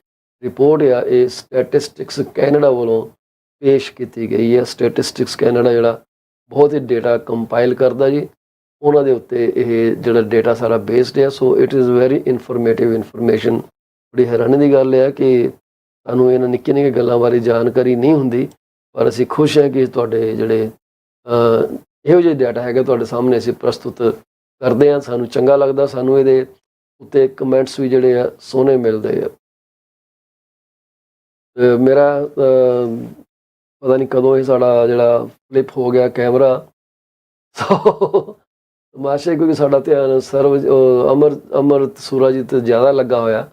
ਰਿਪੋਰਟ ਆ ਇਹ ਸਟੈਟਿਸਟਿਕਸ ਕੈਨੇਡਾ ਵੱਲੋਂ ਪੇਸ਼ ਕੀਤੀ ਗਈ ਹੈ। ਸਟੈਟਿਸਟਿਕਸ ਕੈਨੇਡਾ ਜਿਹੜਾ ਬਹੁਤ ਹੀ ਡੇਟਾ ਕੰਪਾਈਲ ਕਰਦਾ ਜੀ, ਉਹਨਾਂ ਦੇ ਉੱਤੇ ਇਹ ਜਿਹੜਾ ਡੇਟਾ ਸਾਰਾ ਬੇਸਡ ਹੈ। So it is very informative information. ਬੜੀ ਹੈਰਾਨੀ ਦੀ ਗੱਲ ਹੈ ਕਿ ਸਾਨੂੰ ਇਹਨਾਂ ਨਿੱਕੀਆਂ ਨਿੱਕੀਆਂ ਗੱਲਾਂ ਬਾਰੇ ਜਾਣਕਾਰੀ ਨਹੀਂ ਹੁੰਦੀ, ਪਰ ਅਸੀਂ ਖੁਸ਼ ਹਾਂ ਕਿ ਤੁਹਾਡੇ ਜਿਹੜੇ ਇਹੋ ਜਿਹੇ ਡਾਟਾ ਹੈਗਾ ਤੁਹਾਡੇ ਸਾਹਮਣੇ ਅਸੀਂ ਪ੍ਰਸਤੁਤ ਕਰਦੇ ਹਾਂ। ਸਾਨੂੰ ਚੰਗਾ ਲੱਗਦਾ, ਸਾਨੂੰ ਇਹਦੇ ਉੱਤੇ ਕਮੈਂਟਸ ਵੀ ਜਿਹੜੇ ਆ ਸੋਹਣੇ ਮਿਲਦੇ ਆ। ਮੇਰਾ ਪਤਾ ਨਹੀਂ ਕਦੋਂ ਇਹ ਸਾਡਾ ਜਿਹੜਾ ਫਲਿੱਪ ਹੋ ਗਿਆ ਕੈਮਰਾ। ਸੋ ਤਮਾਸ਼ਾ, ਕਿਉਂਕਿ ਸਾਡਾ ਧਿਆਨ ਅਮਰਤ ਸੂਰਾਜੀਤ ਜ਼ਿਆਦਾ ਲੱਗਾ ਹੋਇਆ,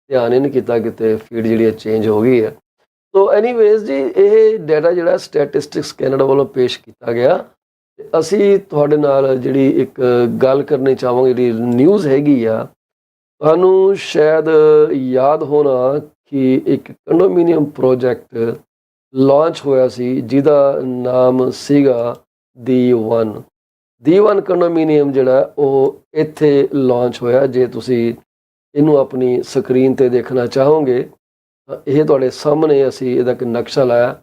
ਧਿਆਨ ਹੀ ਨਹੀਂ ਕੀਤਾ ਕਿਤੇ ਫੀਡ ਜਿਹੜੀ ਚੇਂਜ ਹੋ ਗਈ ਹੈ। ਸੋ ਐਨੀਵੇਜ਼ ਜੀ, ਇਹ ਡਾਟਾ ਜਿਹੜਾ ਸਟੈਟਿਸਟਿਕਸ ਕੈਨੇਡਾ ਵੱਲੋਂ ਪੇਸ਼ ਕੀਤਾ ਗਿਆ। ਅਸੀਂ ਤੁਹਾਡੇ ਨਾਲ ਜਿਹੜੀ ਇੱਕ ਗੱਲ ਕਰਨੀ ਚਾਹਾਂਗੇ, ਜਿਹੜੀ ਨਿਊਜ਼ ਹੈਗੀ ਆ, ਤੁਹਾਨੂੰ ਸ਼ਾਇਦ ਯਾਦ ਹੋਣਾ ਕਿ ਇੱਕ ਕੰਡੋਮੀਨੀਅਮ ਪ੍ਰੋਜੈਕਟ ਲਾਂਚ ਹੋਇਆ ਸੀ ਜਿਹਦਾ ਨਾਮ ਸੀਗਾ D1 ਕੰਡੋਮੀਨੀਅਮ ਜਿਹੜਾ ਉਹ ਇੱਥੇ ਲਾਂਚ ਹੋਇਆ। ਜੇ ਤੁਸੀਂ ਇਹਨੂੰ ਆਪਣੀ ਸਕਰੀਨ ਤੇ ਦੇਖਣਾ ਚਾਹੋਗੇ ਤਾਂ ਇਹ ਤੁਹਾਡੇ ਸਾਹਮਣੇ ਅਸੀਂ ਇਹਦਾ ਇੱਕ ਨਕਸ਼ਾ ਲਾਇਆ।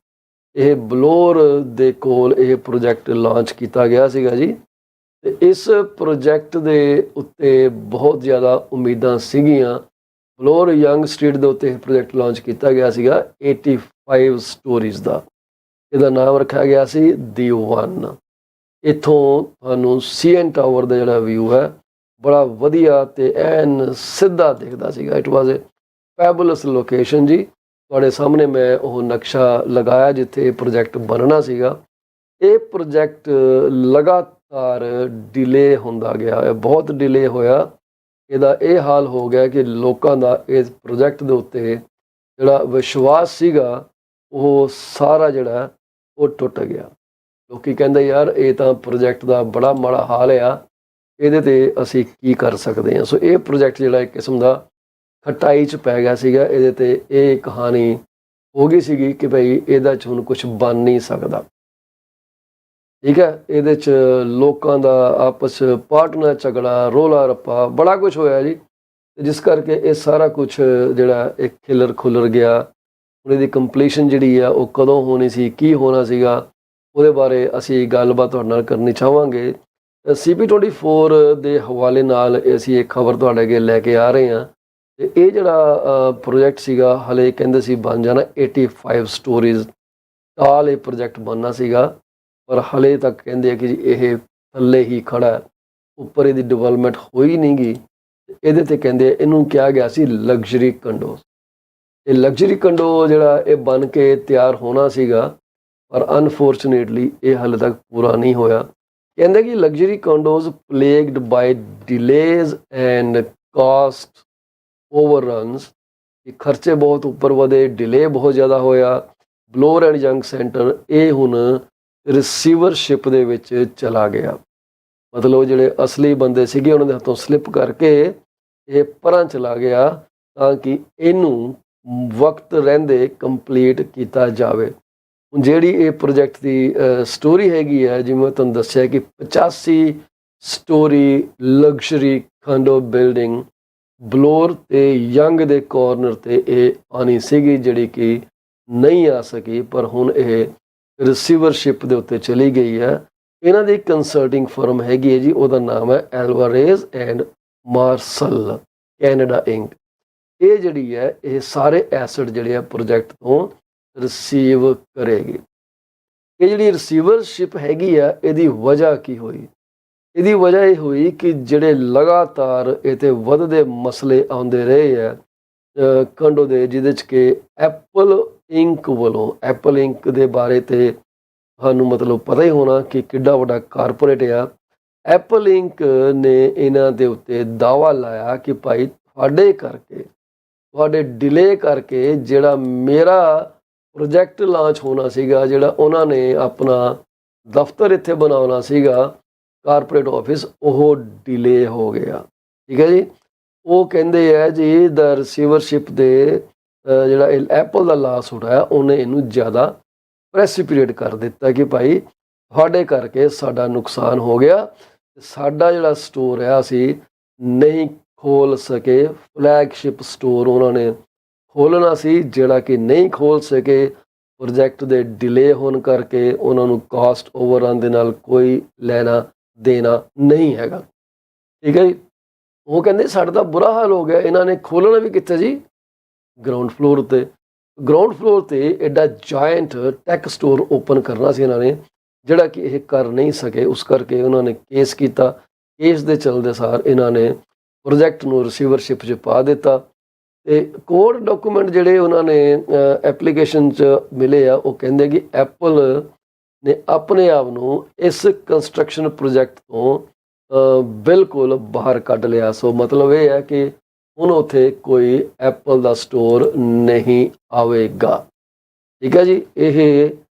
ਇਹ ਬਲੋਰ ਦੇ ਕੋਲ ਇਹ ਪ੍ਰੋਜੈਕਟ ਲਾਂਚ ਕੀਤਾ ਗਿਆ ਸੀਗਾ ਜੀ। ਤੇ ਇਸ ਪ੍ਰੋਜੈਕਟ ਦੇ ਉੱਤੇ ਬਹੁਤ ਜ਼ਿਆਦਾ ਉਮੀਦਾਂ ਸੀਗੀਆਂ। ਬਲੋਰ ਯੰਗ ਸਟਰੀਟ ਦੇ ਉੱਤੇ ਇਹ ਪ੍ਰੋਜੈਕਟ ਲਾਂਚ ਕੀਤਾ ਗਿਆ ਸੀਗਾ 85 ਸਟੋਰੀਜ਼ ਦਾ। ਇਹਦਾ ਨਾਮ ਰੱਖਿਆ ਗਿਆ ਸੀ D1। ਇੱਥੋਂ ਤੁਹਾਨੂੰ CN ਟਾਵਰ ਦਾ ਜਿਹੜਾ ਵਿਊ ਹੈ ਬੜਾ ਵਧੀਆ ਤੇ ਐਨ ਸਿੱਧਾ ਦਿਖਦਾ ਸੀਗਾ। ਇਟ ਵਾਜ਼ ਏ ਫੈਬੂਲਸ ਲੋਕੇਸ਼ਨ ਜੀ। ਤੁਹਾਡੇ ਸਾਹਮਣੇ ਮੈਂ ਉਹ ਨਕਸ਼ਾ ਲਗਾਇਆ ਜਿੱਥੇ ਇਹ ਪ੍ਰੋਜੈਕਟ ਬਣਨਾ ਸੀਗਾ। ਇਹ ਪ੍ਰੋਜੈਕਟ ਲਗਾਤਾਰ ਡਿਲੇ ਹੁੰਦਾ ਗਿਆ ਹੈ, ਬਹੁਤ ਡਿਲੇ ਹੋਇਆ। ਇਹਦਾ ਇਹ ਹਾਲ ਹੋ ਗਿਆ ਕਿ ਲੋਕਾਂ ਦਾ ਇਸ ਪ੍ਰੋਜੈਕਟ ਦੇ ਉੱਤੇ ਜਿਹੜਾ ਵਿਸ਼ਵਾਸ ਸੀਗਾ ਉਹ ਸਾਰਾ ਜਿਹੜਾ ਉਹ ਟੁੱਟ ਗਿਆ। ਲੋਕੀ ਕਹਿੰਦੇ ਯਾਰ ਇਹ ਤਾਂ ਪ੍ਰੋਜੈਕਟ ਦਾ ਬੜਾ ਮਾੜਾ ਹਾਲ ਆ, ਇਹਦੇ ਤੇ ਅਸੀਂ ਕੀ ਕਰ ਸਕਦੇ ਹਾਂ। ਸੋ ਇਹ ਪ੍ਰੋਜੈਕਟ ਜਿਹੜਾ ਇੱਕ ਕਿਸਮ ਦਾ ਖਟਾਈ 'ਚ ਪੈ ਗਿਆ ਸੀਗਾ। ਇਹਦੇ ਤੇ ਇਹ ਕਹਾਣੀ ਹੋ ਗਈ ਸੀਗੀ ਕਿ ਭਾਈ ਇਹਦਾ 'ਚ ਹੁਣ ਕੁਝ ਬਣ ਨਹੀਂ ਸਕਦਾ। ਠੀਕ ਹੈ, ਇਹਦੇ 'ਚ ਲੋਕਾਂ ਦਾ ਆਪਸ ਪਾਰਟਨਰ ਝਗੜਾ, ਰੋਲਾ ਰੱਪਾ, ਬੜਾ ਕੁਝ ਹੋਇਆ ਜੀ, ਜਿਸ ਕਰਕੇ ਇਹ ਸਾਰਾ ਕੁਝ ਜਿਹੜਾ ਇੱਕ ਖਿਲਰ ਖੁੱਲਰ ਗਿਆ। ਹੁਣ ਇਹਦੀ ਕੰਪਲੀਸ਼ਨ ਜਿਹੜੀ ਆ ਉਹ ਕਦੋਂ ਹੋਣੀ ਸੀ, ਕੀ ਹੋਣਾ ਸੀਗਾ, ਉਹਦੇ ਬਾਰੇ ਅਸੀਂ ਗੱਲਬਾਤ ਤੁਹਾਡੇ ਨਾਲ ਕਰਨੀ ਚਾਹਾਂਗੇ। CP24 ਦੇ ਹਵਾਲੇ ਨਾਲ ਅਸੀਂ ਇੱਕ ਖਬਰ ਤੁਹਾਡੇ ਅੱਗੇ ਲੈ ਕੇ ਆ ਰਹੇ ਹਾਂ। ਤੇ ਇਹ ਜਿਹੜਾ ਪ੍ਰੋਜੈਕਟ ਸੀਗਾ ਹਲੇ ਕਹਿੰਦੇ ਸੀ ਬਣ ਜਾਣਾ 85 ਸਟੋਰੀਜ਼ ਟਾਲ ਇਹ ਪ੍ਰੋਜੈਕਟ ਬਣਨਾ ਸੀਗਾ, ਪਰ ਹਲੇ ਤੱਕ ਕਹਿੰਦੇ ਆ ਕਿ ਜੀ ਇਹ ਥੱਲੇ ਹੀ ਖੜਾ, ਉੱਪਰ ਇਹਦੀ ਡਿਵੈਲਪਮੈਂਟ ਹੋਈ ਨਹੀਂ ਗਈ। ਇਹਦੇ ਤੇ ਕਹਿੰਦੇ ਇਹਨੂੰ ਕਿਹਾ ਗਿਆ ਸੀ ਲਗਜ਼ਰੀ ਕੰਡੋ। ਇਹ ਲਗਜ਼ਰੀ ਕੰਡੋ ਜਿਹੜਾ ਇਹ ਬਣ ਕੇ ਤਿਆਰ ਹੋਣਾ ਸੀਗਾ ਪਰ ਅਨਫੋਰਚੂਨੇਟਲੀ ਇਹ ਹਾਲੇ ਤੱਕ ਪੂਰਾ ਨਹੀਂ ਹੋਇਆ। ਕਹਿੰਦੇ ਕਿ luxury condos ਪਲੇਗਡ by ਡਿਲੇਜ਼ and caste ਓਵਰਰਨਸ, ਕਿ ਖਰਚੇ ਬਹੁਤ ਉੱਪਰ ਵਧੇ, ਡਿਲੇ ਬਹੁਤ ਜ਼ਿਆਦਾ ਹੋਇਆ। ਬਲੋਰ ਐਂਡ ਯੰਗ ਸੈਂਟਰ ਇਹ ਹੁਣ ਰਿਸੀਵਰਸ਼ਿਪ ਦੇ ਵਿੱਚ ਚਲਾ ਗਿਆ। ਮਤਲਬ ਜਿਹੜੇ ਅਸਲੀ ਬੰਦੇ ਸੀਗੇ ਉਹਨਾਂ ਦੇ ਹੱਥੋਂ ਸਲਿੱਪ ਕਰਕੇ ਇਹ ਪਰਾਂ ਚਲਾ ਗਿਆ ਤਾਂ ਕਿ ਇਹਨੂੰ ਵਕਤ ਰਹਿੰਦੇ ਕੰਪਲੀਟ ਕੀਤਾ ਜਾਵੇ। ਹੁਣ ਜਿਹੜੀ ਇਹ ਪ੍ਰੋਜੈਕਟ ਦੀ ਸਟੋਰੀ ਹੈਗੀ ਹੈ, ਜਿਵੇਂ ਮੈਂ ਤੁਹਾਨੂੰ ਦੱਸਿਆ ਕਿ 85 ਸਟੋਰੀ ਲਗਜ਼ਰੀ ਕੰਡੋ ਬਿਲਡਿੰਗ ਬਲੋਰ ਤੇ ਯੰਗ ਦੇ ਕਾਰਨਰ ਤੇ ਇਹ ਆਉਣੀ ਸੀਗੀ, ਜਿਹੜੀ ਕਿ ਨਹੀਂ ਆ ਸਕੀ, ਪਰ ਹੁਣ ਇਹ ਰਿਸੀਵਰਸ਼ਿਪ ਦੇ ਉੱਤੇ ਚਲੀ ਗਈ ਹੈ। ਇਹਨਾਂ ਦੀ ਕੰਸਲਟਿੰਗ ਫਰਮ ਹੈਗੀ ਹੈ ਜੀ, ਉਹਦਾ ਨਾਮ ਹੈ ਐਲਵਾਰੇਜ਼ ਐਂਡ ਮਾਰਸਲ ਕੈਨੇਡਾ ਇੰਕ। ਇਹ ਜਿਹੜੀ ਹੈ ਇਹ ਸਾਰੇ ਐਸਟ ਜਿਹੜੇ ਆ ਪ੍ਰੋਜੈਕਟ ਤੋਂ ਰਿਸੀਵ ਕਰੇਗੀ। ਇਹ ਜਿਹੜੀ ਰਿਸੀਵਰਸ਼ਿਪ ਹੈਗੀ ਆ, ਇਹਦੀ ਵਜ੍ਹਾ ਕੀ ਹੋਈ? ਇਹਦੀ ਵਜ੍ਹਾ ਇਹ ਹੋਈ ਕਿ ਜਿਹੜੇ ਲਗਾਤਾਰ ਇਹ 'ਤੇ ਵੱਧਦੇ ਮਸਲੇ ਆਉਂਦੇ ਰਹੇ ਆ ਕੰਡੋ ਦੇ, ਜਿਹਦੇ 'ਚ ਕਿ ਐਪਲ ਇੰਕ ਵੱਲੋਂ, ਐਪਲ ਇੰਕ ਦੇ ਬਾਰੇ ਤੇ ਸਾਨੂੰ ਮਤਲਬ ਪਤਾ ਹੀ ਹੋਣਾ ਕਿ ਕਿੱਡਾ ਵੱਡਾ ਕਾਰਪੋਰੇਟ ਆ। ਐਪਲ ਇੰਕ ਨੇ ਇਹਨਾਂ ਦੇ ਉੱਤੇ ਦਾਅਵਾ ਲਾਇਆ ਕਿ ਭਾਈ ਤੁਹਾਡੇ ਕਰਕੇ, ਤੁਹਾਡੇ ਡਿਲੇ ਕਰਕੇ ਜਿਹੜਾ ਮੇਰਾ ਪ੍ਰੋਜੈਕਟ ਲਾਂਚ ਹੋਣਾ ਸੀਗਾ, ਜਿਹੜਾ ਉਹਨਾਂ ਨੇ ਆਪਣਾ ਦਫ਼ਤਰ ਇੱਥੇ ਬਣਾਉਣਾ ਸੀਗਾ, ਕਾਰਪੋਰੇਟ ਆਫਿਸ, ਉਹ ਡਿਲੇ ਹੋ ਗਿਆ। ਠੀਕ ਹੈ ਜੀ। ਉਹ ਕਹਿੰਦੇ ਆ ਜੀ ਦਾ ਰਿਸੀਵਰਸ਼ਿਪ ਦੇ ਜਿਹੜਾ ਐਪਲ ਦਾ ਲਾਸ ਉਠਾਇਆ, ਉਹਨੇ ਇਹਨੂੰ ਜ਼ਿਆਦਾ ਪ੍ਰੈਸੀਪੀਰੇਟ ਕਰ ਦਿੱਤਾ ਕਿ ਭਾਈ ਤੁਹਾਡੇ ਕਰਕੇ ਸਾਡਾ ਨੁਕਸਾਨ ਹੋ ਗਿਆ, ਸਾਡਾ ਜਿਹੜਾ ਸਟੋਰ ਹੈ ਅਸੀਂ ਨਹੀਂ ਖੋਲ ਸਕੇ। ਫਲੈਗਸ਼ਿਪ ਸਟੋਰ ਉਹਨਾਂ ਨੇ ਖੋਲ੍ਹਣਾ ਸੀ, ਜਿਹੜਾ ਕਿ ਨਹੀਂ ਖੋਲ੍ਹ ਸਕੇ। ਪ੍ਰੋਜੈਕਟ ਦੇ ਡਿਲੇ ਹੋਣ ਕਰਕੇ ਉਹਨਾਂ ਨੂੰ ਕਾਸਟ ਓਵਰਨ ਦੇ ਨਾਲ ਕੋਈ ਲੈਣਾ ਦੇਣਾ ਨਹੀਂ ਹੈਗਾ। ਠੀਕ ਹੈ ਜੀ। ਉਹ ਕਹਿੰਦੇ ਸਾਡਾ ਤਾਂ ਬੁਰਾ ਹਾਲ ਹੋ ਗਿਆ। ਇਹਨਾਂ ਨੇ ਖੋਲ੍ਹਣਾ ਵੀ ਕਿੱਥੇ ਜੀ? ਗਰਾਊਂਡ ਫਲੋਰ ਉੱਤੇ। ਗਰਾਊਂਡ ਫਲੋਰ 'ਤੇ ਐਡਾ ਜਾਇੰਟ ਟੈਕ ਸਟੋਰ ਓਪਨ ਕਰਨਾ ਸੀ ਇਹਨਾਂ ਨੇ, ਜਿਹੜਾ ਕਿ ਇਹ ਕਰ ਨਹੀਂ ਸਕੇ। ਉਸ ਕਰਕੇ ਉਹਨਾਂ ਨੇ ਕੇਸ ਕੀਤਾ। ਕੇਸ ਦੇ ਚੱਲਦੇ ਸਾਰ ਇਹਨਾਂ ਨੇ ਪ੍ਰੋਜੈਕਟ ਨੂੰ ਰਿਸੀਵਰਸ਼ਿਪ 'ਚ ਪਾ ਦਿੱਤਾ। ਤੇ ਕੋਡ ਡਾਕੂਮੈਂਟ ਜਿਹੜੇ ਉਹਨਾਂ ਨੇ ਐਪਲੀਕੇਸ਼ਨ 'ਚ ਮਿਲੇ ਆ, ਉਹ ਕਹਿੰਦੇ ਕਿ ਐਪਲ ਨੇ ਆਪਣੇ ਆਪ ਨੂੰ ਇਸ ਕੰਸਟਰਕਸ਼ਨ ਪ੍ਰੋਜੈਕਟ ਤੋਂ ਬਿਲਕੁਲ ਬਾਹਰ ਕੱਢ ਲਿਆ। ਸੋ ਮਤਲਬ ਇਹ ਹੈ ਕਿ ਹੁਣ ਉੱਥੇ ਕੋਈ ਐਪਲ ਦਾ ਸਟੋਰ ਨਹੀਂ ਆਵੇਗਾ। ਠੀਕ ਹੈ ਜੀ।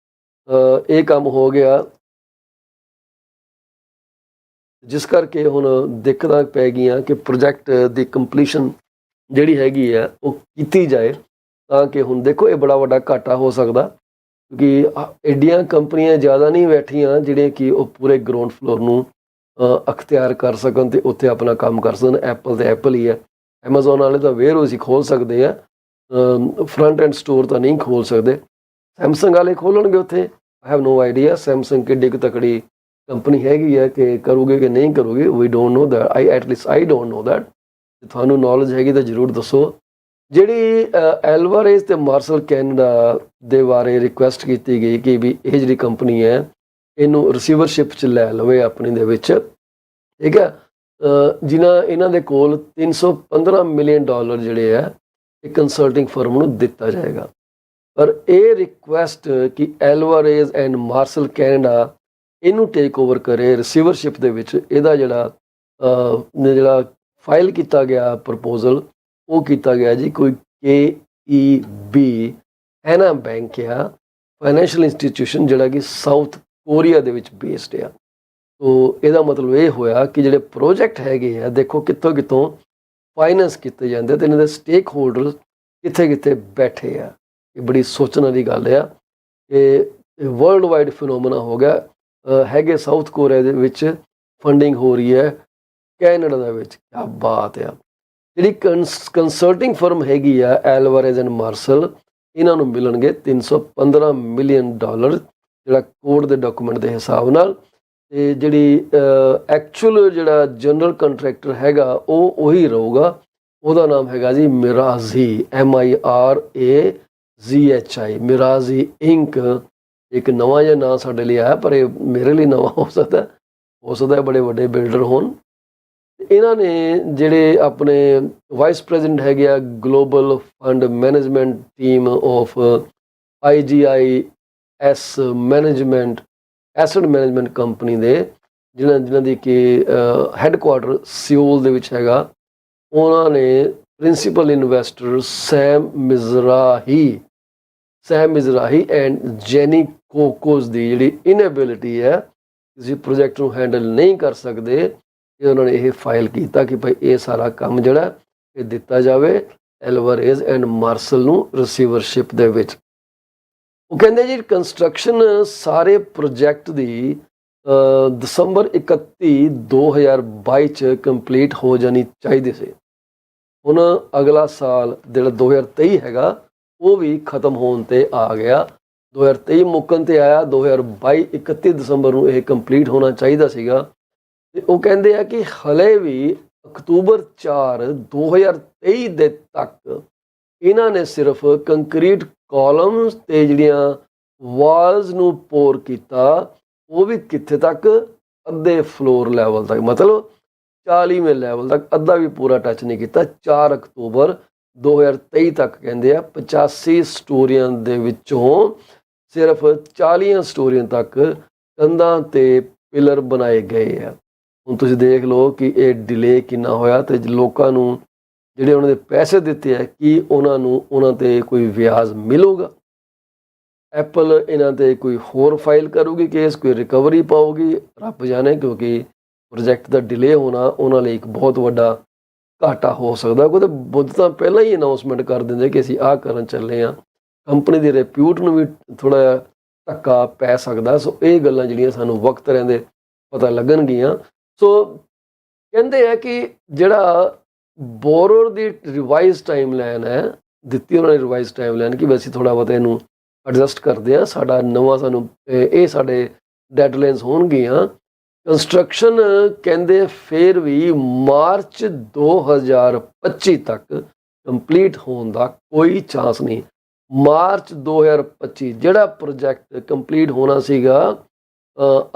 ਇਹ ਕੰਮ ਹੋ ਗਿਆ, ਜਿਸ ਕਰਕੇ ਹੁਣ ਦਿੱਕਤਾਂ ਪੈ ਗਈਆਂ ਕਿ ਪ੍ਰੋਜੈਕਟ ਦੀ ਕੰਪਲੀਸ਼ਨ ਜਿਹੜੀ ਹੈਗੀ ਆ ਉਹ ਕੀਤੀ ਜਾਏ, ਤਾਂ ਕਿ ਹੁਣ ਦੇਖੋ ਇਹ ਬੜਾ ਵੱਡਾ ਘਾਟਾ ਹੋ ਸਕਦਾ, ਕਿਉਂਕਿ ਐਡੀਆਂ ਕੰਪਨੀਆਂ ਜ਼ਿਆਦਾ ਨਹੀਂ ਬੈਠੀਆਂ ਜਿਹੜੇ ਕਿ ਉਹ ਪੂਰੇ ਗਰਾਊਂਡ ਫਲੋਰ ਨੂੰ ਅਖਤਿਆਰ ਕਰ ਸਕਣ ਅਤੇ ਉੱਥੇ ਆਪਣਾ ਕੰਮ ਕਰ ਸਕਣ। ਐਪਲ ਤੇ ਐਪਲ ਹੀ ਹੈ। ਐਮਾਜ਼ੋਨ ਵਾਲੇ ਤਾਂ ਵੇਅਰਹਾਊਸ ਹੀ ਖੋਲ੍ਹ ਸਕਦੇ ਆ, ਫਰੰਟ ਐਂਡ ਸਟੋਰ ਤਾਂ ਨਹੀਂ ਖੋਲ੍ਹ ਸਕਦੇ। ਸੈਮਸੰਗ ਵਾਲੇ ਖੋਲ੍ਹਣਗੇ ਉੱਥੇ, I have no idea Samsung ਕਿੱਡੀ ਕੁ ਤਕੜੀ ਕੰਪਨੀ ਹੈਗੀ ਹੈ ਕਿ ਕਰੂਗੇ ਕਿ ਨਹੀਂ ਕਰੂਗੇ। We don't know that, at least I don't know that. ਤੁਹਾਨੂੰ ਨੌਲੇਜ ਹੈਗੀ ਤਾਂ ਜ਼ਰੂਰ ਦੱਸੋ। ਜਿਹੜੀ ਐਲਵਾਰੇਜ਼ ਤੇ ਮਾਰਸਲ ਕੈਨੇਡਾ ਦੇ ਬਾਰੇ ਰਿਕੁਐਸਟ ਕੀਤੀ ਗਈ ਕਿ ਵੀ ਇਹ ਜਿਹੜੀ ਕੰਪਨੀ ਹੈ ਇਹਨੂੰ ਰਿਸੀਵਰਸ਼ਿਪ 'ਚ ਲੈ ਲਵੇ ਆਪਣੀ ਦੇ ਵਿੱਚ, ਠੀਕ ਹੈ, ਜਿਨ੍ਹਾਂ ਇਹਨਾਂ ਦੇ ਕੋਲ $315 ਮਿਲੀਅਨ ਜਿਹੜੇ ਆ ਇਹ ਕੰਸਲਟਿੰਗ ਫਰਮ ਨੂੰ ਦਿੱਤਾ ਜਾਏਗਾ। ਪਰ ਇਹ ਰਿਕੁਐਸਟ ਕਿ ਐਲਵਾਰੇਜ਼ ਐਂਡ ਮਾਰਸਲ ਕੈਨੇਡਾ ਇਹਨੂੰ ਟੇਕ ਓਵਰ ਕਰੇ ਰਿਸੀਵਰਸ਼ਿਪ ਦੇ ਵਿੱਚ, ਇਹਦਾ ਜਿਹੜਾ ਫਾਈਲ ਕੀਤਾ ਗਿਆ ਪ੍ਰਪੋਜ਼ਲ, ਉਹ ਕੀਤਾ ਗਿਆ ਜੀ ਕੋਈ KEB ਐਨਾ ਬੈਂਕ ਆ, ਫਾਈਨੈਂਸ਼ੀਅਲ ਇੰਸਟੀਟਿਊਸ਼ਨ, ਜਿਹੜਾ ਕਿ ਸਾਊਥ ਕੋਰੀਆ ਦੇ ਵਿੱਚ ਬੇਸਡ ਆ। ਤੋ ਇਹਦਾ ਮਤਲਬ ਇਹ ਹੋਇਆ ਕਿ ਜਿਹੜੇ ਪ੍ਰੋਜੈਕਟ ਹੈਗੇ ਆ, ਦੇਖੋ ਕਿੱਥੋਂ ਕਿੱਥੋਂ ਫਾਈਨੈਂਸ ਕੀਤੇ ਜਾਂਦੇ ਅਤੇ ਇਹਨਾਂ ਦੇ ਸਟੇਕ ਹੋਲਡਰ ਕਿੱਥੇ ਕਿੱਥੇ ਬੈਠੇ ਆ। ਇਹ ਬੜੀ ਸੋਚਣ ਵਾਲੀ ਗੱਲ ਆ। ਇਹ ਵਰਲਡ ਵਾਈਡ ਫਿਨੋਮੀਨਾ ਹੋ ਗਿਆ। ਹੈਗੇ ਸਾਊਥ ਕੋਰੀਆ ਦੇ ਵਿੱਚ ਫੰਡਿੰਗ ਹੋ ਰਹੀ ਹੈ, ਕੈਨੇਡਾ ਦੇ ਵਿੱਚ। ਕਿਆ ਬਾਤ ਆ। ਜਿਹੜੀ ਕੰਸਲਟਿੰਗ ਫਰਮ ਹੈਗੀ ਆ ਐਲਵਾਰੇਜ਼ ਐਂਡ ਮਾਰਸਲ, ਇਹਨਾਂ ਨੂੰ ਮਿਲਣਗੇ $315 ਮਿਲੀਅਨ, ਜਿਹੜਾ ਕੋਡ ਦੇ ਡਾਕੂਮੈਂਟ ਦੇ ਹਿਸਾਬ ਨਾਲ। ਅਤੇ ਜਿਹੜੀ ਐਕਚੁਅਲ ਜਿਹੜਾ ਜਨਰਲ ਕੰਟਰੈਕਟਰ ਹੈਗਾ ਉਹ ਉਹੀ ਰਹੂਗਾ। ਉਹਦਾ ਨਾਮ ਹੈਗਾ ਜੀ ਮਿਰਾਜ਼ੀ, MIRAZHI, ਮਿਰਾਜ਼ੀ ਇੰਕ। ਇੱਕ ਨਵਾਂ ਜਿਹਾ ਨਾਂ ਸਾਡੇ ਲਈ ਆਇਆ, ਪਰ ਇਹ ਮੇਰੇ ਲਈ ਨਵਾਂ ਹੋ ਸਕਦਾ ਬੜੇ ਵੱਡੇ ਬਿਲਡਰ ਹੋਣ। ਇਹਨਾਂ ਨੇ ਜਿਹੜੇ ਆਪਣੇ ਵਾਈਸ ਪ੍ਰੈਜ਼ੀਡੈਂਟ ਹੈਗੇ ਆ global fund management team of IGI management asset management company ਦੇ ਜਿਨ੍ਹਾਂ ਦੀ ਕਿ ਹੈੱਡਕੁਆਟਰ ਸਿਓਲ ਦੇ ਵਿੱਚ ਹੈਗਾ, ਉਹਨਾਂ ਨੇ principal investor Sam Mizrahi and Jenny Kokos ਦੀ ਜਿਹੜੀ ਇਨਐਬਿਲਿਟੀ ਹੈ, ਤੁਸੀਂ ਪ੍ਰੋਜੈਕਟ ਨੂੰ ਹੈਂਡਲ ਨਹੀਂ ਕਰ ਸਕਦੇ, ਇਹ ਉਹਨਾਂ ਨੇ ਇਹ ਫਾਈਲ ਕੀਤਾ ਕਿ ਭਾਈ ਇਹ ਸਾਰਾ ਕੰਮ ਜਿਹੜਾ ਇਹ ਦਿੱਤਾ ਜਾਵੇ ਐਲਵਾਰੇਜ਼ ਐਂਡ ਮਾਰਸਲ ਨੂੰ ਰਿਸੀਵਰਸ਼ਿਪ ਦੇ ਵਿੱਚ। ਉਹ ਕਹਿੰਦੇ ਜੀ ਕੰਸਟਰਕਸ਼ਨ ਸਾਰੇ ਪ੍ਰੋਜੈਕਟ ਦੀ ਦਸੰਬਰ 31 2022 'ਚ ਕੰਪਲੀਟ ਹੋ ਜਾਣੀ ਚਾਹੀਦੀ ਸੀ। ਹੁਣ ਅਗਲਾ ਸਾਲ ਜਿਹੜਾ 2023 ਹੈਗਾ ਉਹ ਵੀ ਖਤਮ ਹੋਣ 'ਤੇ ਆ ਗਿਆ, 2023 ਮੁੱਕਣ 'ਤੇ ਆਇਆ, 2022 31 ਦਸੰਬਰ ਨੂੰ ਇਹ ਕੰਪਲੀਟ ਹੋਣਾ ਚਾਹੀਦਾ ਸੀਗਾ। ਤੇ ਉਹ ਕਹਿੰਦੇ ਆ ਕਿ ਹਲੇ ਵੀ ਅਕਤੂਬਰ 4 2023 ਦੇ ਤੱਕ ਇਹਨਾਂ ਨੇ ਸਿਰਫ ਕੰਕਰੀਟ ਕਾਲਮਸ ਤੇ ਜਿਹੜੀਆਂ ਵਾਲਸ ਨੂੰ ਪੋਰ ਕੀਤਾ, ਉਹ ਵੀ ਕਿੱਥੇ ਤੱਕ, ਅੱਧੇ ਫਲੋਰ ਲੈਵਲ ਤੱਕ, ਮਤਲਬ 40ਵੇਂ ਲੈਵਲ ਤੱਕ, ਅੱਧਾ ਵੀ ਪੂਰਾ ਟੱਚ ਨਹੀਂ ਕੀਤਾ। 4 ਅਕਤੂਬਰ 2023 ਤੱਕ ਕਹਿੰਦੇ ਆ 85 ਸਟੋਰੀਆਂ ਦੇ ਵਿੱਚੋਂ ਸਿਰਫ 40 ਸਟੋਰੀਆਂ ਤੱਕ ਕੰਧਾਂ ਤੇ ਪਿਲਰ ਬਣਾਏ ਗਏ ਆ। ਹੁਣ ਤੁਸੀਂ ਦੇਖ ਲਓ ਕਿ ਇਹ ਡਿਲੇ ਕਿੰਨਾ ਹੋਇਆ, ਤੇ ਲੋਕਾਂ ਨੂੰ ਜਿਹੜੇ ਉਹਨਾਂ ਦੇ ਪੈਸੇ ਦਿੱਤੇ ਆ ਕਿ ਉਹਨਾਂ ਤੇ ਕੋਈ ਵਿਆਜ ਮਿਲੂਗਾ? ਐਪਲ ਇਹਨਾਂ ਤੇ ਕੋਈ ਹੋਰ ਫਾਈਲ ਕਰੂਗੀ ਕੇਸ, ਕੋਈ ਰਿਕਵਰੀ ਪਾਊਗੀ, ਰੱਬ ਜਾਣੇ, ਕਿਉਂਕਿ ਪ੍ਰੋਜੈਕਟ ਦਾ ਡਿਲੇ ਹੋਣਾ ਉਹਨਾਂ ਲਈ ਇੱਕ ਬਹੁਤ ਵੱਡਾ ਘਾਟਾ ਹੋ ਸਕਦਾ। ਕੋਈ ਤਾਂ ਬੁੱਧ ਤਾਂ ਪਹਿਲਾਂ ਹੀ ਅਨਾਊਂਸਮੈਂਟ ਕਰ ਦਿੰਦੇ ਕਿ ਅਸੀਂ ਆਹ ਕਰਨ ਚੱਲੇ ਹਾਂ, ਕੰਪਨੀ ਦੀ ਰਿਪਿਊਟ ਨੂੰ ਵੀ ਥੋੜ੍ਹਾ ਜਿਹਾ ਧੱਕਾ ਪੈ ਸਕਦਾ। ਸੋ ਇਹ ਗੱਲਾਂ ਜਿਹੜੀਆਂ ਸਾਨੂੰ ਵਕਤ ਰਹਿੰਦੇ ਪਤਾ ਲੱਗਣਗੀਆਂ। ਸੋ ਕਹਿੰਦੇ ਆ ਕਿ ਜਿਹੜਾ ਬੋਰਰ ਦੀ ਰਿਵਾਈਜ਼ ਟਾਈਮ ਲਾਈਨ ਹੈ, ਦਿੱਤੀ ਉਹਨਾਂ ਨੇ ਰਿਵਾਈਜ਼ ਟਾਈਮ ਲਾਈਨ ਕਿ ਅਸੀਂ ਥੋੜ੍ਹਾ ਬਹੁਤ ਇਹਨੂੰ ਐਡਜਸਟ ਕਰਦੇ ਹਾਂ, ਸਾਡਾ ਨਵਾਂ ਸਾਨੂੰ ਇਹ ਸਾਡੇ ਡੈਡਲਾਈਨਸ ਹੋਣਗੀਆਂ। ਕੰਸਟਰਕਸ਼ਨ ਕਹਿੰਦੇ ਫਿਰ ਵੀ ਮਾਰਚ 2025 ਤੱਕ ਕੰਪਲੀਟ ਹੋਣ ਦਾ ਕੋਈ ਚਾਂਸ ਨਹੀਂ। ਮਾਰਚ 2025 ਜਿਹੜਾ ਪ੍ਰੋਜੈਕਟ ਕੰਪਲੀਟ ਹੋਣਾ ਸੀਗਾ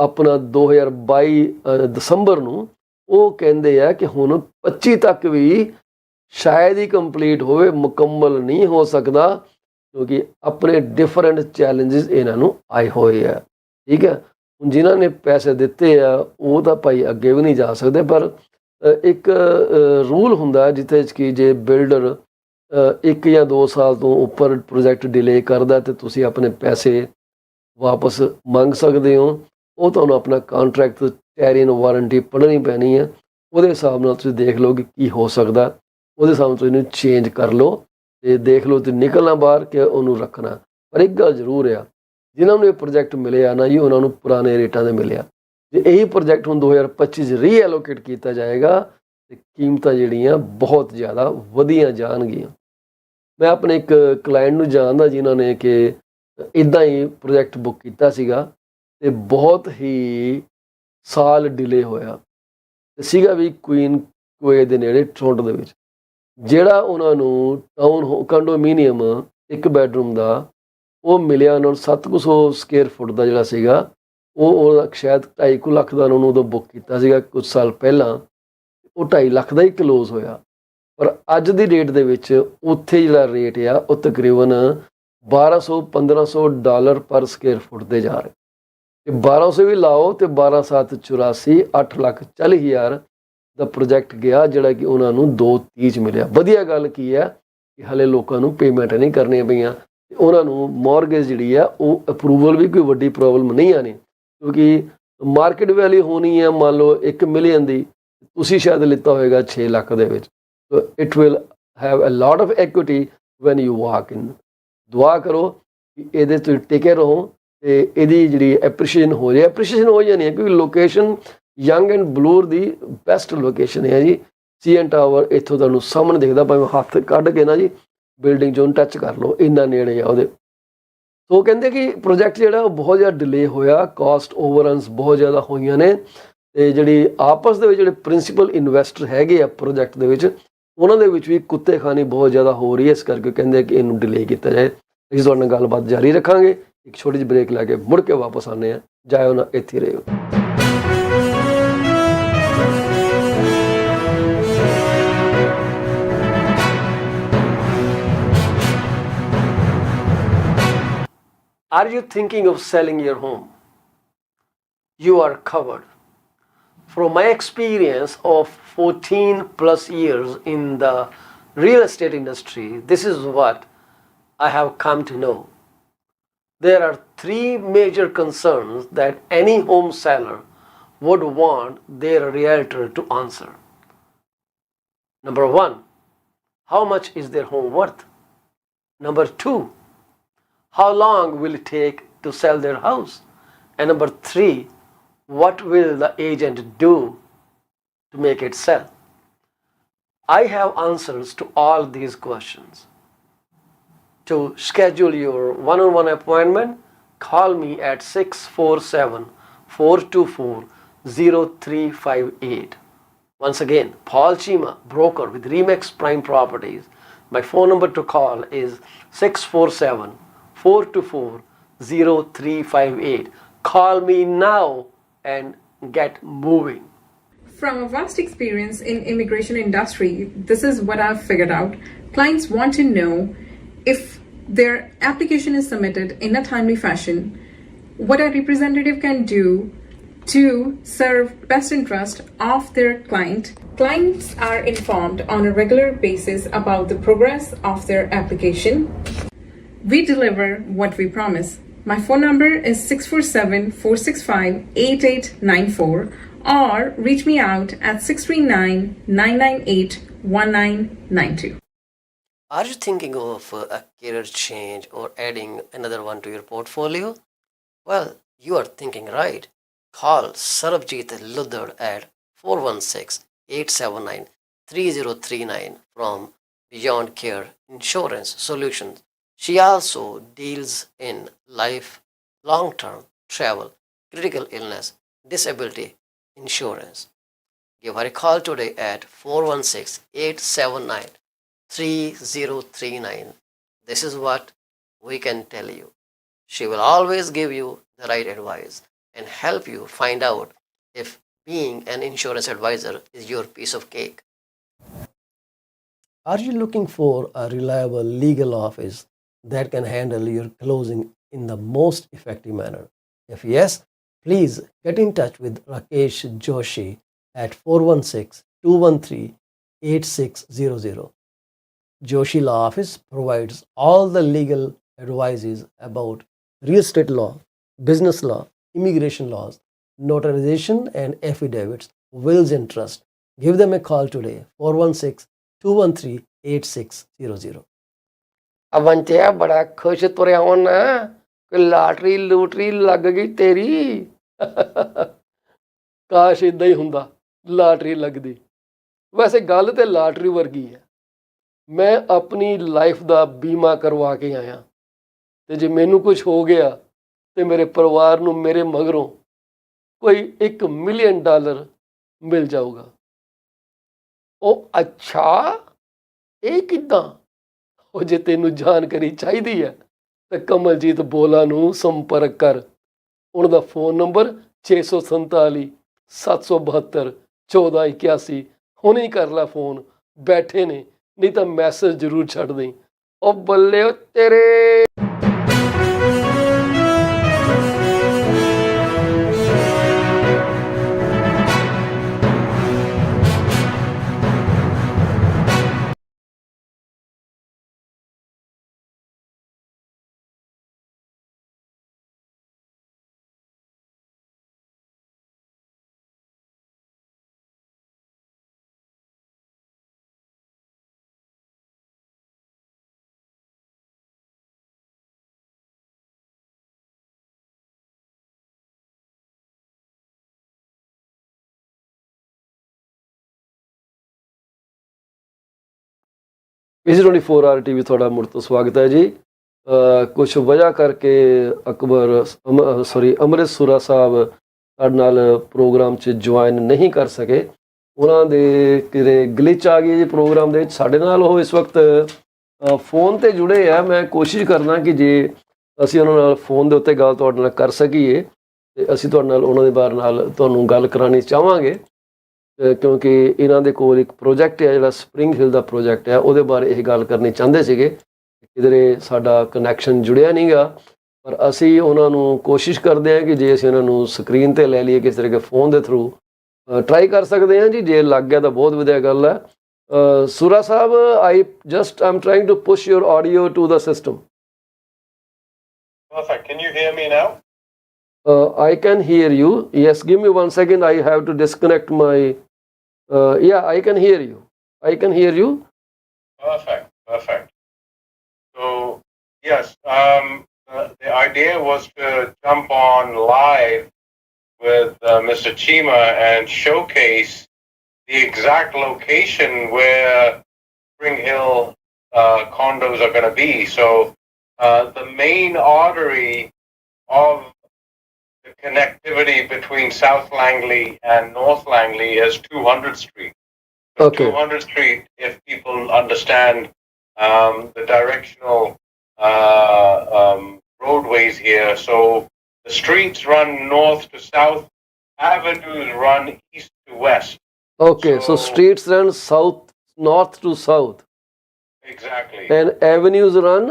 ਆਪਣਾ 2022 ਦਸੰਬਰ ਨੂੰ, ਉਹ ਕਹਿੰਦੇ ਆ ਕਿ ਹੁਣ 25 ਤੱਕ ਵੀ ਸ਼ਾਇਦ ਹੀ ਕੰਪਲੀਟ ਹੋਵੇ, ਮੁਕੰਮਲ ਨਹੀਂ ਹੋ ਸਕਦਾ, ਕਿਉਂਕਿ ਆਪਣੇ ਡਿਫਰੈਂਟ ਚੈਲੰਜਸ ਇਹਨਾਂ ਨੂੰ ਆਏ ਹੋਏ ਆ। ਠੀਕ ਹੈ, ਹੁਣ ਜਿਨ੍ਹਾਂ ਨੇ ਪੈਸੇ ਦਿੱਤੇ ਆ ਉਹ ਤਾਂ ਭਾਈ ਅੱਗੇ ਵੀ ਨਹੀਂ ਜਾ ਸਕਦੇ, ਪਰ ਇੱਕ ਰੂਲ ਹੁੰਦਾ ਜਿੱਥੇ ਕਿ ਜੇ ਬਿਲਡਰ 1 ਜਾਂ 2 ਸਾਲ ਤੋਂ ਉੱਪਰ ਪ੍ਰੋਜੈਕਟ ਡਿਲੇ ਕਰਦਾ ਤੇ ਤੁਸੀਂ ਆਪਣੇ ਪੈਸੇ ਵਾਪਸ ਮੰਗ ਸਕਦੇ ਹੋ। ਉਹ ਤੁਹਾਨੂੰ ਆਪਣਾ ਕਾਂਟਰੈਕਟ ਟੈਰੀਨ ਵਾਰੰਟੀ ਪੜ੍ਹਨੀ ਪੈਣੀ ਹੈ, ਉਹਦੇ ਹਿਸਾਬ ਨਾਲ ਤੁਸੀਂ ਦੇਖ ਲਓ ਕਿ ਕੀ ਹੋ ਸਕਦਾ, ਉਹਦੇ ਹਿਸਾਬ ਨਾਲ ਤੁਸੀਂ ਇਹਨੂੰ ਚੇਂਜ ਕਰ ਲਓ ਤੇ ਦੇਖ ਲਓ ਤੇ ਨਿਕਲਣਾ ਬਾਹਰ ਕਿ ਉਹਨੂੰ ਰੱਖਣਾ। ਪਰ ਇੱਕ ਗੱਲ ਜ਼ਰੂਰ ਆ, ਜਿਨ੍ਹਾਂ ਨੂੰ ਇਹ ਪ੍ਰੋਜੈਕਟ ਮਿਲਿਆ ਨਾ ਜੀ, ਉਹਨਾਂ ਨੂੰ ਪੁਰਾਣੇ ਰੇਟਾਂ 'ਤੇ ਮਿਲਿਆ। ਜੇ ਇਹੀ ਪ੍ਰੋਜੈਕਟ ਹੁਣ 2025 'ਚ ਰੀਐਲੋਕੇਟ ਕੀਤਾ ਜਾਏਗਾ ਤੇ ਕੀਮਤਾਂ ਜਿਹੜੀਆਂ ਬਹੁਤ ਜ਼ਿਆਦਾ ਵਧੀਆਂ ਜਾਣਗੀਆਂ। ਮੈਂ ਆਪਣੇ ਇੱਕ ਕਲਾਇੰਟ ਨੂੰ ਜਾਣਦਾ ਜਿਨ੍ਹਾਂ ਨੇ ਕਿ ਇੱਦਾਂ ਹੀ ਪ੍ਰੋਜੈਕਟ ਬੁੱਕ ਕੀਤਾ ਸੀਗਾ ਤੇ ਬਹੁਤ ਹੀ ਸਾਲ ਡਿਲੇ ਹੋਇਆ ਤੇ ਸੀਗਾ ਵੀ ਕੁਈਨ ਕੋਏ ਦੇ ਨੇੜੇ ਟੋਰਾਂਟੋ ਦੇ ਵਿੱਚ। ਜਿਹੜਾ ਉਹਨਾਂ ਨੂੰ ਟਾਊਨ ਕੰਡੋਮੀਨੀਅਮ 1 ਬੈਡਰੂਮ ਦਾ ਉਹ ਮਿਲਿਆ ਉਹਨਾਂ ਨੂੰ 700 ਸਕੁਅਰ ਫੁੱਟ ਦਾ ਜਿਹੜਾ ਸੀਗਾ, ਉਹ ਸ਼ਾਇਦ 2.5 ਲੱਖ ਦਾ ਉਹਨਾਂ ਨੂੰ ਉਦੋਂ ਬੁੱਕ ਕੀਤਾ ਸੀਗਾ ਕੁਝ ਸਾਲ ਪਹਿਲਾਂ, ਉਹ 2.5 ਲੱਖ ਦਾ ਹੀ ਕਲੋਜ਼ ਹੋਇਆ। ਪਰ ਅੱਜ ਦੀ ਡੇਟ ਦੇ ਵਿੱਚ ਉੱਥੇ ਜਿਹੜਾ ਰੇਟ ਆ ਉਹ ਤਕਰੀਬਨ $1200-1500 ਪਰ ਸਕੁਅਰ ਫੁੱਟ ਦੇ ਜਾ ਰਹੇ। ਤੇ 1200 ਵੀ ਲਾਓ ਤੇ 12/7 84 8,40,000 ਦਾ ਪ੍ਰੋਜੈਕਟ ਗਿਆ, ਜਿਹੜਾ ਕਿ ਉਹਨਾਂ ਨੂੰ 230 'ਚ ਮਿਲਿਆ। ਵਧੀਆ ਗੱਲ ਕੀ ਹੈ ਕਿ ਹਲੇ ਲੋਕਾਂ ਨੂੰ ਪੇਮੈਂਟ ਨਹੀਂ ਕਰਨੀਆਂ ਪਈਆਂ, ਤੇ ਉਹਨਾਂ ਨੂੰ ਮੌਰਗੇਜ ਜਿਹੜੀ ਆ ਉਹ ਅਪਰੂਵਲ ਵੀ ਕੋਈ ਵੱਡੀ ਪ੍ਰੋਬਲਮ ਨਹੀਂ ਆਣੀ, ਕਿਉਂਕਿ ਮਾਰਕੀਟ ਵੈਲਿਊ ਹੋਣੀ ਹੈ ਮੰਨ ਲਓ 1 ਮਿਲੀਅਨ ਦੀ, ਤੁਸੀਂ ਸ਼ਾਇਦ ਲਿੱਤਾ ਹੋਏਗਾ 6 ਲੱਖ ਦੇ ਵਿੱਚ। So it will have a lot of equity when you walk in. ਦੁਆ ਕਰੋ ਕਿ ਇਹਦੇ ਤੋਂ ਟਿਕੇ ਰਹੋ ਤੇ ਇਹਦੀ ਜਿਹੜੀ ਐਪਰੀਸ਼ੀਏਸ਼ਨ ਹੋ ਜਾਏ। ਐਪਰੀਸ਼ੀਏਸ਼ਨ ਹੋ ਜਾਣੀ ਹੈ ਕਿਉਂਕਿ location young and Bloor the best location ਹੈ ਜੀ। CN ਟਾਵਰ ਇੱਥੋਂ ਤੁਹਾਨੂੰ ਸਾਹਮਣੇ ਦਿਖਦਾ, ਭਾਵੇਂ ਹੱਥ ਕੱਢ ਕੇ ਨਾ ਜੀ ਬਿਲਡਿੰਗ 'ਚੋਂ ਟੱਚ ਕਰ ਲਓ, ਇੰਨਾ ਨੇੜੇ ਆ ਉਹਦੇ। ਸੋ ਕਹਿੰਦੇ ਕਿ ਪ੍ਰੋਜੈਕਟ ਜਿਹੜਾ ਉਹ ਬਹੁਤ ਜ਼ਿਆਦਾ ਡਿਲੇ ਹੋਇਆ, ਕਾਸਟ ਓਵਰਰਨਸ ਬਹੁਤ ਜ਼ਿਆਦਾ ਹੋਈਆਂ ਨੇ, ਤੇ ਜਿਹੜੀ ਆਪਸ ਦੇ ਵਿੱਚ ਜਿਹੜੇ ਪ੍ਰਿੰਸੀਪਲ ਇਨਵੈਸਟਰ ਹੈਗੇ ਆ ਪ੍ਰੋਜੈਕਟ ਦੇ ਵਿੱਚ, ਉਹਨਾਂ ਦੇ ਵਿੱਚ ਵੀ ਕੁੱਤੇਖਾਨੀ ਬਹੁਤ ਜ਼ਿਆਦਾ ਹੋ ਰਹੀ ਹੈ। ਇਸ ਕਰਕੇ ਕਹਿੰਦੇ ਕਿ ਇਹਨੂੰ ਡਿਲੇ ਕੀਤਾ ਜਾਏ। ਅਸੀਂ ਤੁਹਾਡੇ ਨਾਲ ਗੱਲਬਾਤ ਜਾਰੀ ਰੱਖਾਂਗੇ, ਇੱਕ ਛੋਟੀ ਜਿਹੀ ਬ੍ਰੇਕ ਲੈ ਕੇ ਮੁੜ ਕੇ ਵਾਪਸ ਆਉਂਦੇ ਹਾਂ। ਜਾਇਓ ਨਾ, ਇੱਥੇ ਰਹੋ। Are you thinking of selling your home? You are covered. From my experience of 14 plus years in the real estate industry, this is what I have come to know. There are three major concerns that any home seller would want their realtor to answer. Number one, how much is their home worth? Number two, how long will it take to sell their house? And number three, what will the agent do to make it sell? I have answers to all these questions. To schedule your one-on-one appointment, call me at 647-424-0358. Once again, Paul Chima, broker with Remax Prime Properties. My phone number to call is 647-424-0358. Call me now and get moving. From a vast experience in immigration industry, this is what I've figured out. Clients want to know if their application is submitted in a timely fashion, what a representative can do to serve best interest of their client. Clients are informed on a regular basis about the progress of their application. We deliver what we promise. My phone number is 647-465-8894 or reach me out at 639-998-1992. Are you thinking of a career change or adding another one to your portfolio? Well, you are thinking right. Call Sarabjit Luddar at 416-879-3039 from Beyond Care Insurance Solutions. She also deals in life, long-term, travel, critical illness, disability insurance. Give her a call today at 416-879-3039. This is what we can tell you. She will always give you the right advice and help you find out if being an insurance advisor is your piece of cake. Are you looking for a reliable legal office that can handle your closing in the most effective manner? If yes, please get in touch with Rakesh Joshi at 416-213-8600. Joshi Law Office provides all the legal advices about real estate law, business law, immigration laws, notarization and affidavits, wills and trust. Give them a call today, 416-213-8600. ਅਵੰਚਿਆ ਬੜਾ ਖੁਸ਼ ਤੁਰਿਆ ਹੋਣਾ ਕਿ lottery ਲੂਟਰੀ ਲੱਗ ਗਈ ਤੇਰੀ। ਕਾਸ਼ ਇਦਾਂ ਹੀ ਹੁੰਦਾ, ਲਾਟਰੀ ਲੱਗਦੀ। ਵੈਸੇ ਗੱਲ ਤੇ ਲਾਟਰੀ ਵਰਗੀ ਹੈ। ਮੈਂ ਆਪਣੀ ਲਾਈਫ ਦਾ ਬੀਮਾ ਕਰਵਾ ਕੇ ਆਇਆ ਤੇ ਜੇ ਮੈਨੂੰ ਕੁਝ ਹੋ ਗਿਆ ਤੇ ਮੇਰੇ ਪਰਿਵਾਰ ਨੂੰ ਮੇਰੇ ਮਗਰੋਂ ਕੋਈ $1 ਮਿਲੀਅਨ ਮਿਲ ਜਾਊਗਾ। ਉਹ ਅੱਛਾ, ਇਹ ਕਿੱਦਾਂ? ਉਹ ਜੇ ਤੈਨੂੰ ਜਾਣਕਾਰੀ ਚਾਹੀਦੀ ਹੈ ਤਾਂ ਕਮਲਜੀਤ ਬੋਲਾ ਨੂੰ ਸੰਪਰਕ ਕਰ। ਉਹਨਾਂ ਦਾ ਫੋਨ ਨੰਬਰ 647 772 1481। ਹੁਣੇ ਹੀ ਕਰ ਲੈ ਫੋਨ, ਬੈਠੇ ਨੇ, ਨਹੀਂ ਤਾਂ ਮੈਸੇਜ ਜ਼ਰੂਰ ਛੱਡ ਦੇਂ। ਉਹ ਬੱਲੇ ਤੇਰੇ। PC24RETV ਤੁਹਾਡਾ ਮੁੜ ਤੋਂ ਸਵਾਗਤ ਹੈ ਜੀ। ਕੁਛ ਵਜ੍ਹਾ ਕਰਕੇ ਅੰਮ੍ਰਿਤ ਸੁਰਾ ਸਾਹਿਬ ਸਾਡੇ ਨਾਲ ਪ੍ਰੋਗਰਾਮ 'ਚ ਜੁਆਇਨ ਨਹੀਂ ਕਰ ਸਕੇ। ਉਹਨਾਂ ਦੇ ਕਿਤੇ ਗਲਿਚ ਆ ਗਈ ਜੀ ਪ੍ਰੋਗਰਾਮ ਦੇ ਵਿੱਚ। ਸਾਡੇ ਨਾਲ ਉਹ ਇਸ ਵਕਤ ਫੋਨ 'ਤੇ ਜੁੜੇ ਆ। ਮੈਂ ਕੋਸ਼ਿਸ਼ ਕਰਦਾ ਕਿ ਜੇ ਅਸੀਂ ਉਹਨਾਂ ਨਾਲ ਫੋਨ ਦੇ ਉੱਤੇ ਗੱਲ ਤੁਹਾਡੇ ਨਾਲ ਕਰ ਸਕੀਏ ਤੇ ਅਸੀਂ ਤੁਹਾਡੇ ਨਾਲ ਉਹਨਾਂ ਦੇ ਬਾਰੇ ਨਾਲ ਤੁਹਾਨੂੰ ਗੱਲ ਕਰਾਉਣੀ ਚਾਹਾਂਗੇ, ਕਿਉਂਕਿ ਇਹਨਾਂ ਦੇ ਕੋਲ ਇੱਕ ਪ੍ਰੋਜੈਕਟ ਹੈ ਜਿਹੜਾ ਸਪਰਿੰਗ ਹਿਲ ਦਾ ਪ੍ਰੋਜੈਕਟ ਹੈ, ਉਹਦੇ ਬਾਰੇ ਇਹ ਗੱਲ ਕਰਨੀ ਚਾਹੁੰਦੇ ਸੀਗੇ। ਕਿਧਰੇ ਸਾਡਾ ਕਨੈਕਸ਼ਨ ਜੁੜਿਆ ਨਹੀਂ ਗਾ ਪਰ ਅਸੀਂ ਉਹਨਾਂ ਨੂੰ ਕੋਸ਼ਿਸ਼ ਕਰਦੇ ਹਾਂ ਕਿ ਜੇ ਅਸੀਂ ਉਹਨਾਂ ਨੂੰ ਸਕਰੀਨ ਤੇ ਲੈ ਲਈਏ ਕਿਸੇ ਤਰੀਕੇ ਫੋਨ ਦੇ ਥਰੂ ਟਰਾਈ ਕਰ ਸਕਦੇ ਹਾਂ ਜੀ। ਜੇ ਲੱਗ ਗਿਆ ਤਾਂ ਬਹੁਤ ਵਧੀਆ ਗੱਲ ਹੈ। ਸੁਰਾ ਸਾਹਿਬ, I'm trying to push your audio to the system. Perfect. Can you hear me now? I can hear you. Yes, give me 1 second. I have to disconnect my. Yeah, I can hear you. I can hear you. Perfect. Perfect. So, yes, the idea was to jump on live with Mr. Chima and showcase the exact location where Spring Hill condos are going to be. So, the main artery of the connectivity between South Langley and North Langley is 200th Street. So Okay. 200th Street, if people understand the directional roadways here, so the streets run north to south, avenues run east to west. Okay, so streets run north to south, Exactly. and avenues run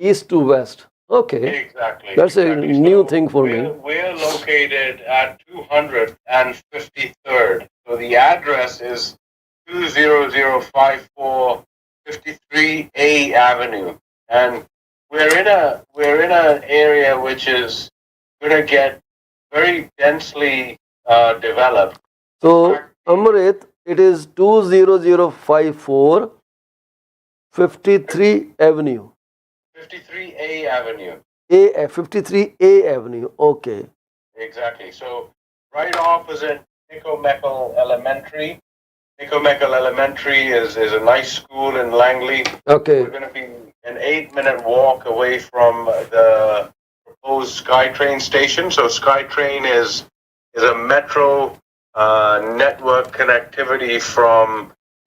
east to west. Okay, Exactly. that's a exactly. new So thing for me. We're located at 253rd. So the address is 20054 53A Avenue, and we're in an area which is going to get very densely developed. So, Amrit, it is 20054 53 Avenue. 53A Avenue. 53A Avenue. Okay. Exactly. So right opposite Nicomeckle Elementary. Nicomeckle Elementary is a nice school in Langley. Okay. We're going to be an 8-minute walk away from the proposed SkyTrain station. So SkyTrain is a metro network connectivity from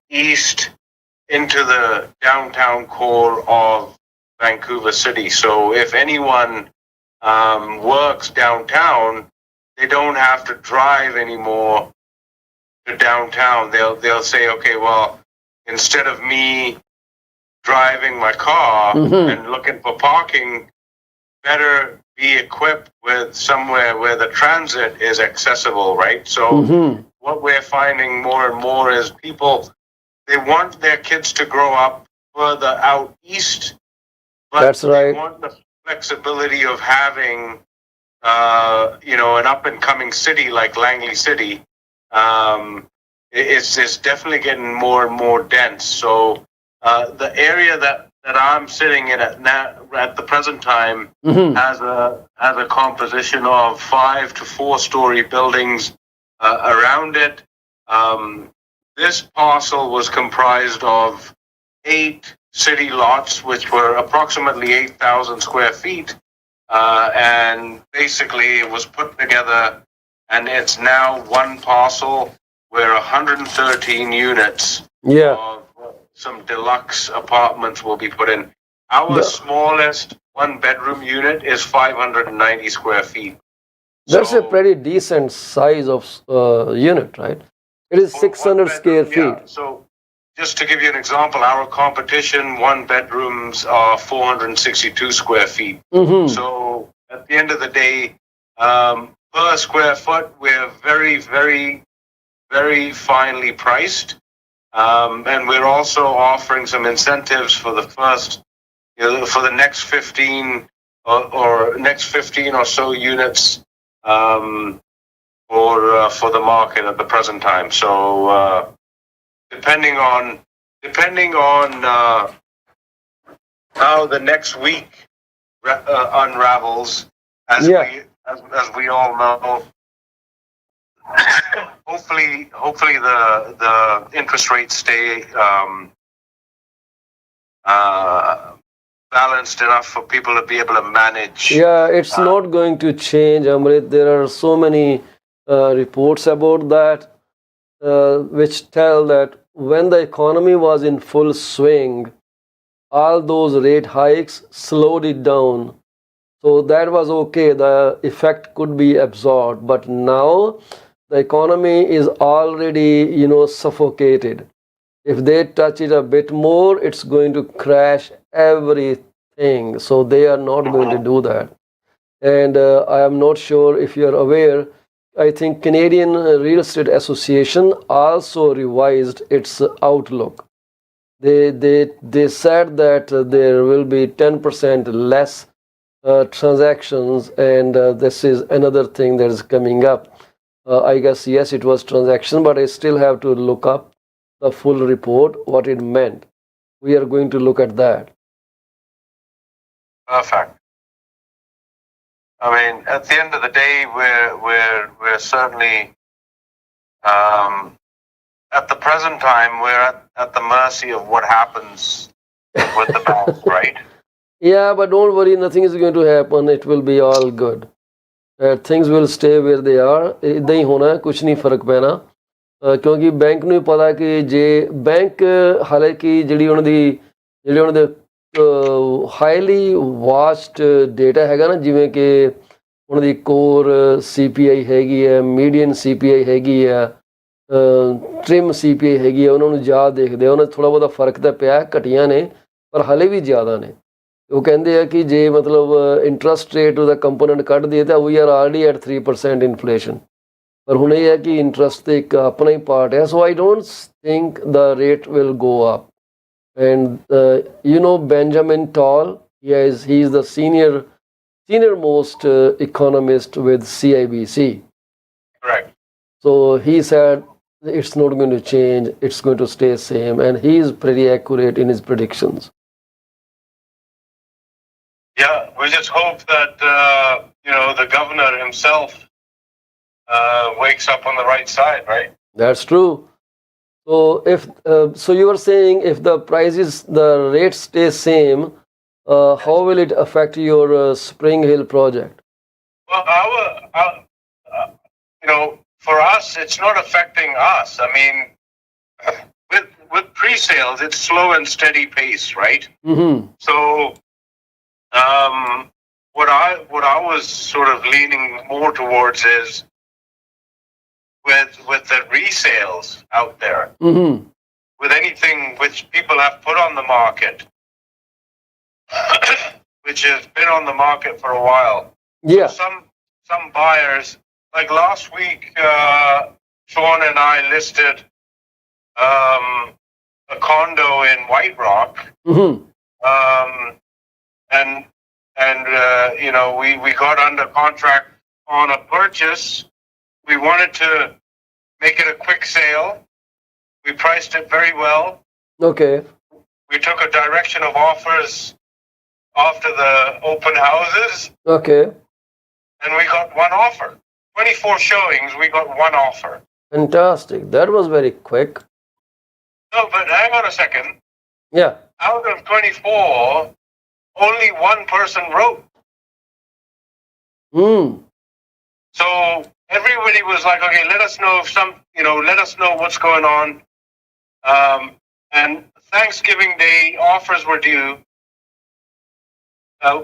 east into the downtown core of Vancouver City. So if anyone works downtown, they don't have to drive anymore to downtown. They'll say, okay, well, instead of me driving my car and looking for parking, better be equipped with somewhere where the transit is accessible, right? So what we're finding more and more is people, they want their kids to grow up further out east, but That's right. they want the flexibility of having, an up-and-coming city like Langley City. It's definitely getting more and more dense. So the area that I'm sitting in at the present time has a composition of 5 to 4-story buildings around it. This parcel was comprised of 8 city lots, which were approximately 8,000 square feet. And basically it was put together, and it's now one parcel where 113 units of some deluxe apartments will be put in. Our smallest 1-bedroom unit is 590 square feet. That's a pretty decent size of unit, right? It is 600 square feet. Yeah. So just to give you an example, our competition 1-bedrooms are 462 square feet. So at the end of the day, per square foot, we're very, very, very finely priced. And we're also offering some incentives for the first, for the next 15 or next 15 or so units for the market at the present time. So depending on how the next week unravels, as we all know. Hopefully the interest rates stay balanced enough for people to be able to manage. Yeah, it's not going to change, Amrit. There are so many reports about that which tell that when the economy was in full swing, all those rate hikes slowed it down. So that was okay. The effect could be absorbed. But now the economy is already, suffocated. If they touch it a bit more, it's going to crash everything. So they are not going to do that. And I am not sure if you are aware, I think Canadian Real Estate Association also revised its outlook. They said that there will be 10% less transactions, and this is another thing that is coming up. I guess, yes, it was transaction, but I still have to look up the full report, what it meant. We are going to look at that. Perfect. I mean, at the end of the day, we're certainly at the present time we're at the mercy of what happens with the banks, right? Yeah, but don't worry, nothing is going to happen. It will be all good. Things will stay where they are. ਇਦਾਂ ਹੀ ਹੋਣਾ, ਕੁਝ ਨਹੀਂ ਫਰਕ ਪੈਣਾ, ਕਿਉਂਕਿ bank ਨੂੰ ਪਤਾ ਕਿ ਜੇ ਬੈਂਕ ਹਾਲਾਂਕਿ ਜਿਹੜੀ ਉਹਨਾਂ ਦੇ ਹਾਈਲੀ ਵਾਸਟ ਡੇਟਾ ਹੈਗਾ ਨਾ, ਜਿਵੇਂ ਕਿ ਉਹਨਾਂ ਦੀ ਕੋਰ CPI ਹੈਗੀ ਹੈ, ਮੀਡੀਅਨ CPI ਹੈਗੀ ਹੈ, ਟ੍ਰਿਮ CPI ਹੈਗੀ ਹੈ, ਉਹਨਾਂ ਨੂੰ ਜ਼ਿਆਦਾ ਦੇਖਦੇ ਆ। ਉਹਨਾਂ ਥੋੜ੍ਹਾ ਬਹੁਤਾ ਫਰਕ ਤਾਂ ਪਿਆ, ਘਟੀਆਂ ਨੇ, ਪਰ ਹਾਲੇ ਵੀ ਜ਼ਿਆਦਾ ਨੇ। ਉਹ ਕਹਿੰਦੇ ਆ ਕਿ ਜੇ ਮਤਲਬ ਇੰਟਰਸਟ ਰੇਟ ਉਹਦਾ ਕੰਪੋਨੈਂਟ ਕੱਢ ਦਈਏ ਤਾਂ we are already at 3% inflation, ਪਰ ਹੁਣ ਇਹ ਹੈ ਕਿ ਇੰਟਰਸਟ ਤੇ ਇੱਕ ਆਪਣਾ ਹੀ ਪਾਰਟ ਹੈ। So I don't think the rate will go up. And you know Benjamin Toll, he is the senior most economist with CIBC. Correct. So he said it's not going to change, it's going to stay same, and he is pretty accurate in his predictions. Yeah, we just hope that the governor himself wakes up on the right side, right? That's true. So if so you were saying if the rate stays same, how will it affect your Spring Hill project? Well, for us, it's not affecting us. I mean, with pre-sales, it's slow and steady pace, right? Mm-hmm. So, what I was sort of leaning more towards is with the resales out there, Mm-hmm. with anything which people have put on the market, which has been on the market for a while. Yeah. So some buyers, like last week, Sean and I listed a condo in White Rock, Mm-hmm. and we got under contract on a purchase. We wanted to make it a quick sale. We priced it very well. Okay. We took a direction of offers after the open houses, Okay. and we got one offer. 24 showings, we got one offer. Fantastic. That was very quick. No, but hang on a second. Yeah. Out of 24, only one person wrote. Mm. So everybody was like, okay, let us know let us know what's going on. And Thanksgiving Day offers were due.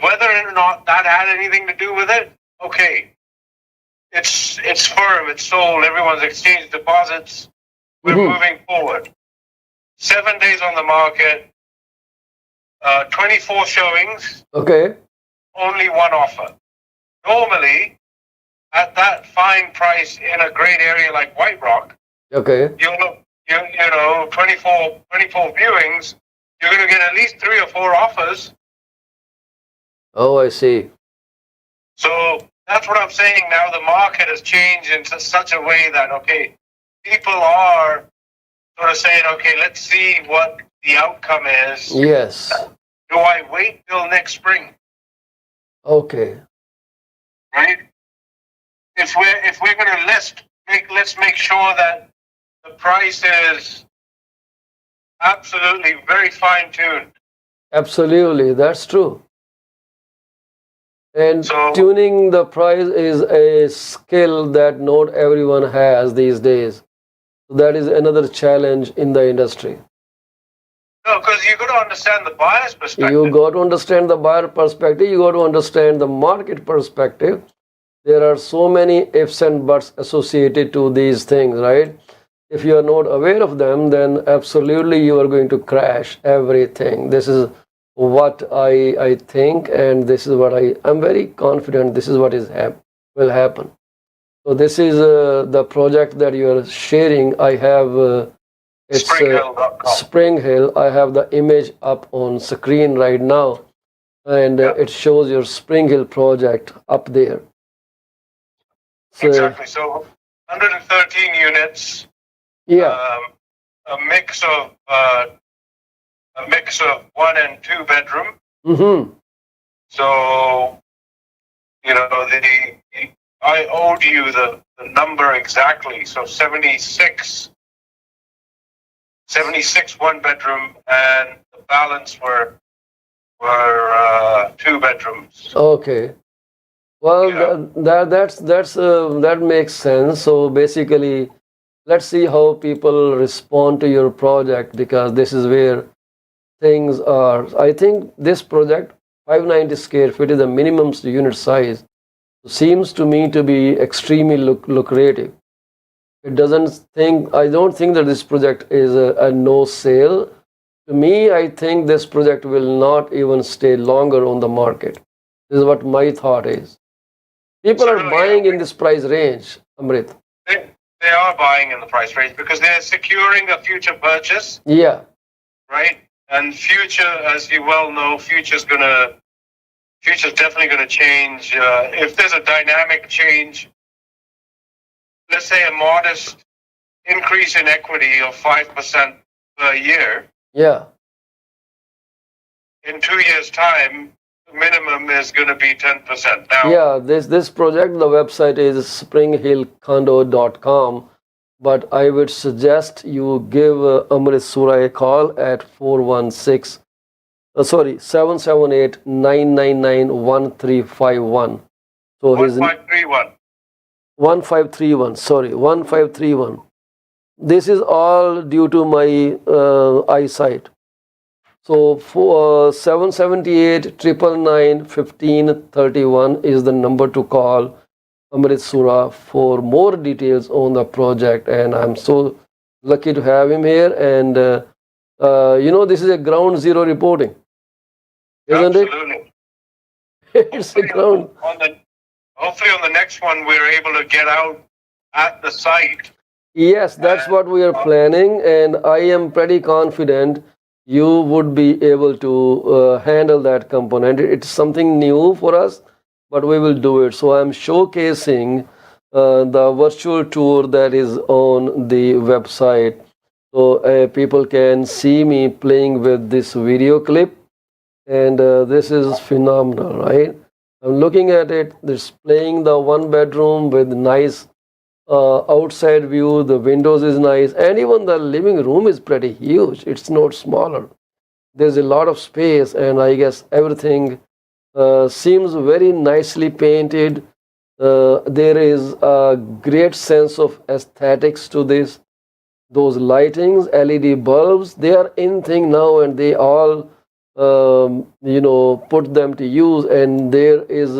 Whether or not that had anything to do with it, okay. It's firm, it's sold, everyone's exchanged deposits. We're Mm-hmm. moving forward. 7 days on the market, 24 showings, Okay. only one offer. Normally, at that fine price in a great area like White Rock, Okay. you 24 viewings, you're going to get at least 3 or 4 offers. Oh, I see. So that's what I'm saying now. The market has changed in such a way that, okay, people are sort of saying, okay, let's see what the outcome is. Yes. Do I wait till next spring? Okay. Right? If we're going to let's make sure that the price is absolutely very fine-tuned. Absolutely. That's true. And So- tuning the price is a skill that not everyone has these days. That is another challenge in the industry. No, because you got to understand the buyer's perspective. You got to understand the buyer perspective. You got to understand the market perspective. There are so many ifs and buts associated to these things, right? If you are not aware of them, then absolutely you are going to crash everything. This is what I think, and this is what I'm very confident this is what will happen. So this is the project that you are sharing. I have it's Springhill.com. Spring Hill. I have the image up on screen right now, and it shows your Spring Hill project up there. So, Exactly. So 113 units. yeah. A mix of 1 and 2 bedroom. Mm-hmm. So I owed you the number exactly. So 76 1 bedroom, and the balance were 2 bedrooms. Okay. Well, Yeah. that makes sense. So basically, let's see how people respond to your project, because this is where things are. I think this project, 590 square feet, is the minimum unit size. Seems to me to be extremely lucrative. I don't think that this project is a no sale. To me, I think this project will not even stay longer on the market. This is what my thought is. People are buying in this price range, Amrit. They are buying in the price range because they're securing a future purchase. Yeah. Right? And future, as you well know, future's definitely gonna change. If there's a dynamic change, let's say a modest increase in equity of 5% per year. Yeah. In 2 years' time, the minimum is going to be 10%. Now, yeah, this project, the website is springhillcondo.com, but I would suggest you give Amrit Sura a call at 778-999-1351. So 1531. 1531, sorry, 1531. This is all due to my eyesight. So for 778-999-1531 is the number to call Amrit Sura for more details on the project. And I'm so lucky to have him here. And this is a ground zero reporting, isn't Absolutely. it? It's a ground. Hopefully on the next one we're able to get out at the site. Yes, that's what we are planning, and I am pretty confident you would be able to handle that component. It's something new for us, but we will do it. So I'm showcasing the virtual tour that is on the website, so people can see me playing with this video clip, and this is phenomenal, right? I'm looking at it. It's playing the 1 bedroom with nice outside view. The windows is nice, and even the living room is pretty huge. It's not smaller. There's a lot of space, and I guess everything seems very nicely painted. There is a great sense of aesthetics to this. Those lightings, LED bulbs, they are in thing now, and they all put them to use. And there is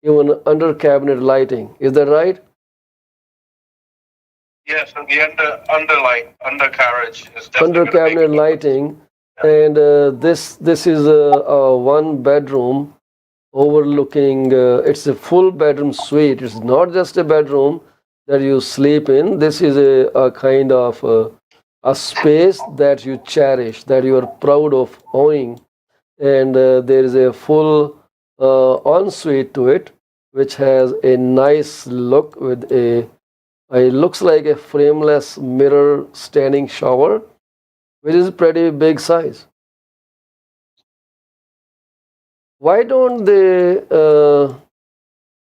even under cabinet lighting. Is that right? Yes, and the undercarriage is definitely Under cabinet lighting. And this is a 1 bedroom overlooking. It's a full bedroom suite. It's not just a bedroom that you sleep in. This is a kind of a space that you cherish, that you are proud of owning. And there is a full ensuite to it, which has a nice look with it looks like a frameless mirror standing shower, which is pretty big size. Why don't they?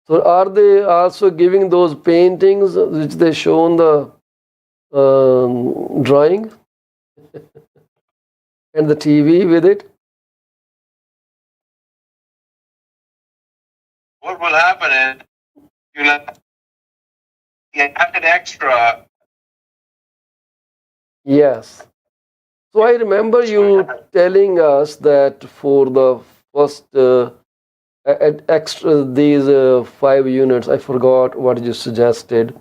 So are they also giving those paintings which they show on the drawing and the TV with it? What will happen is you have an extra. Yes. So I remember you telling us that for the first extra these 5 units, I forgot what you suggested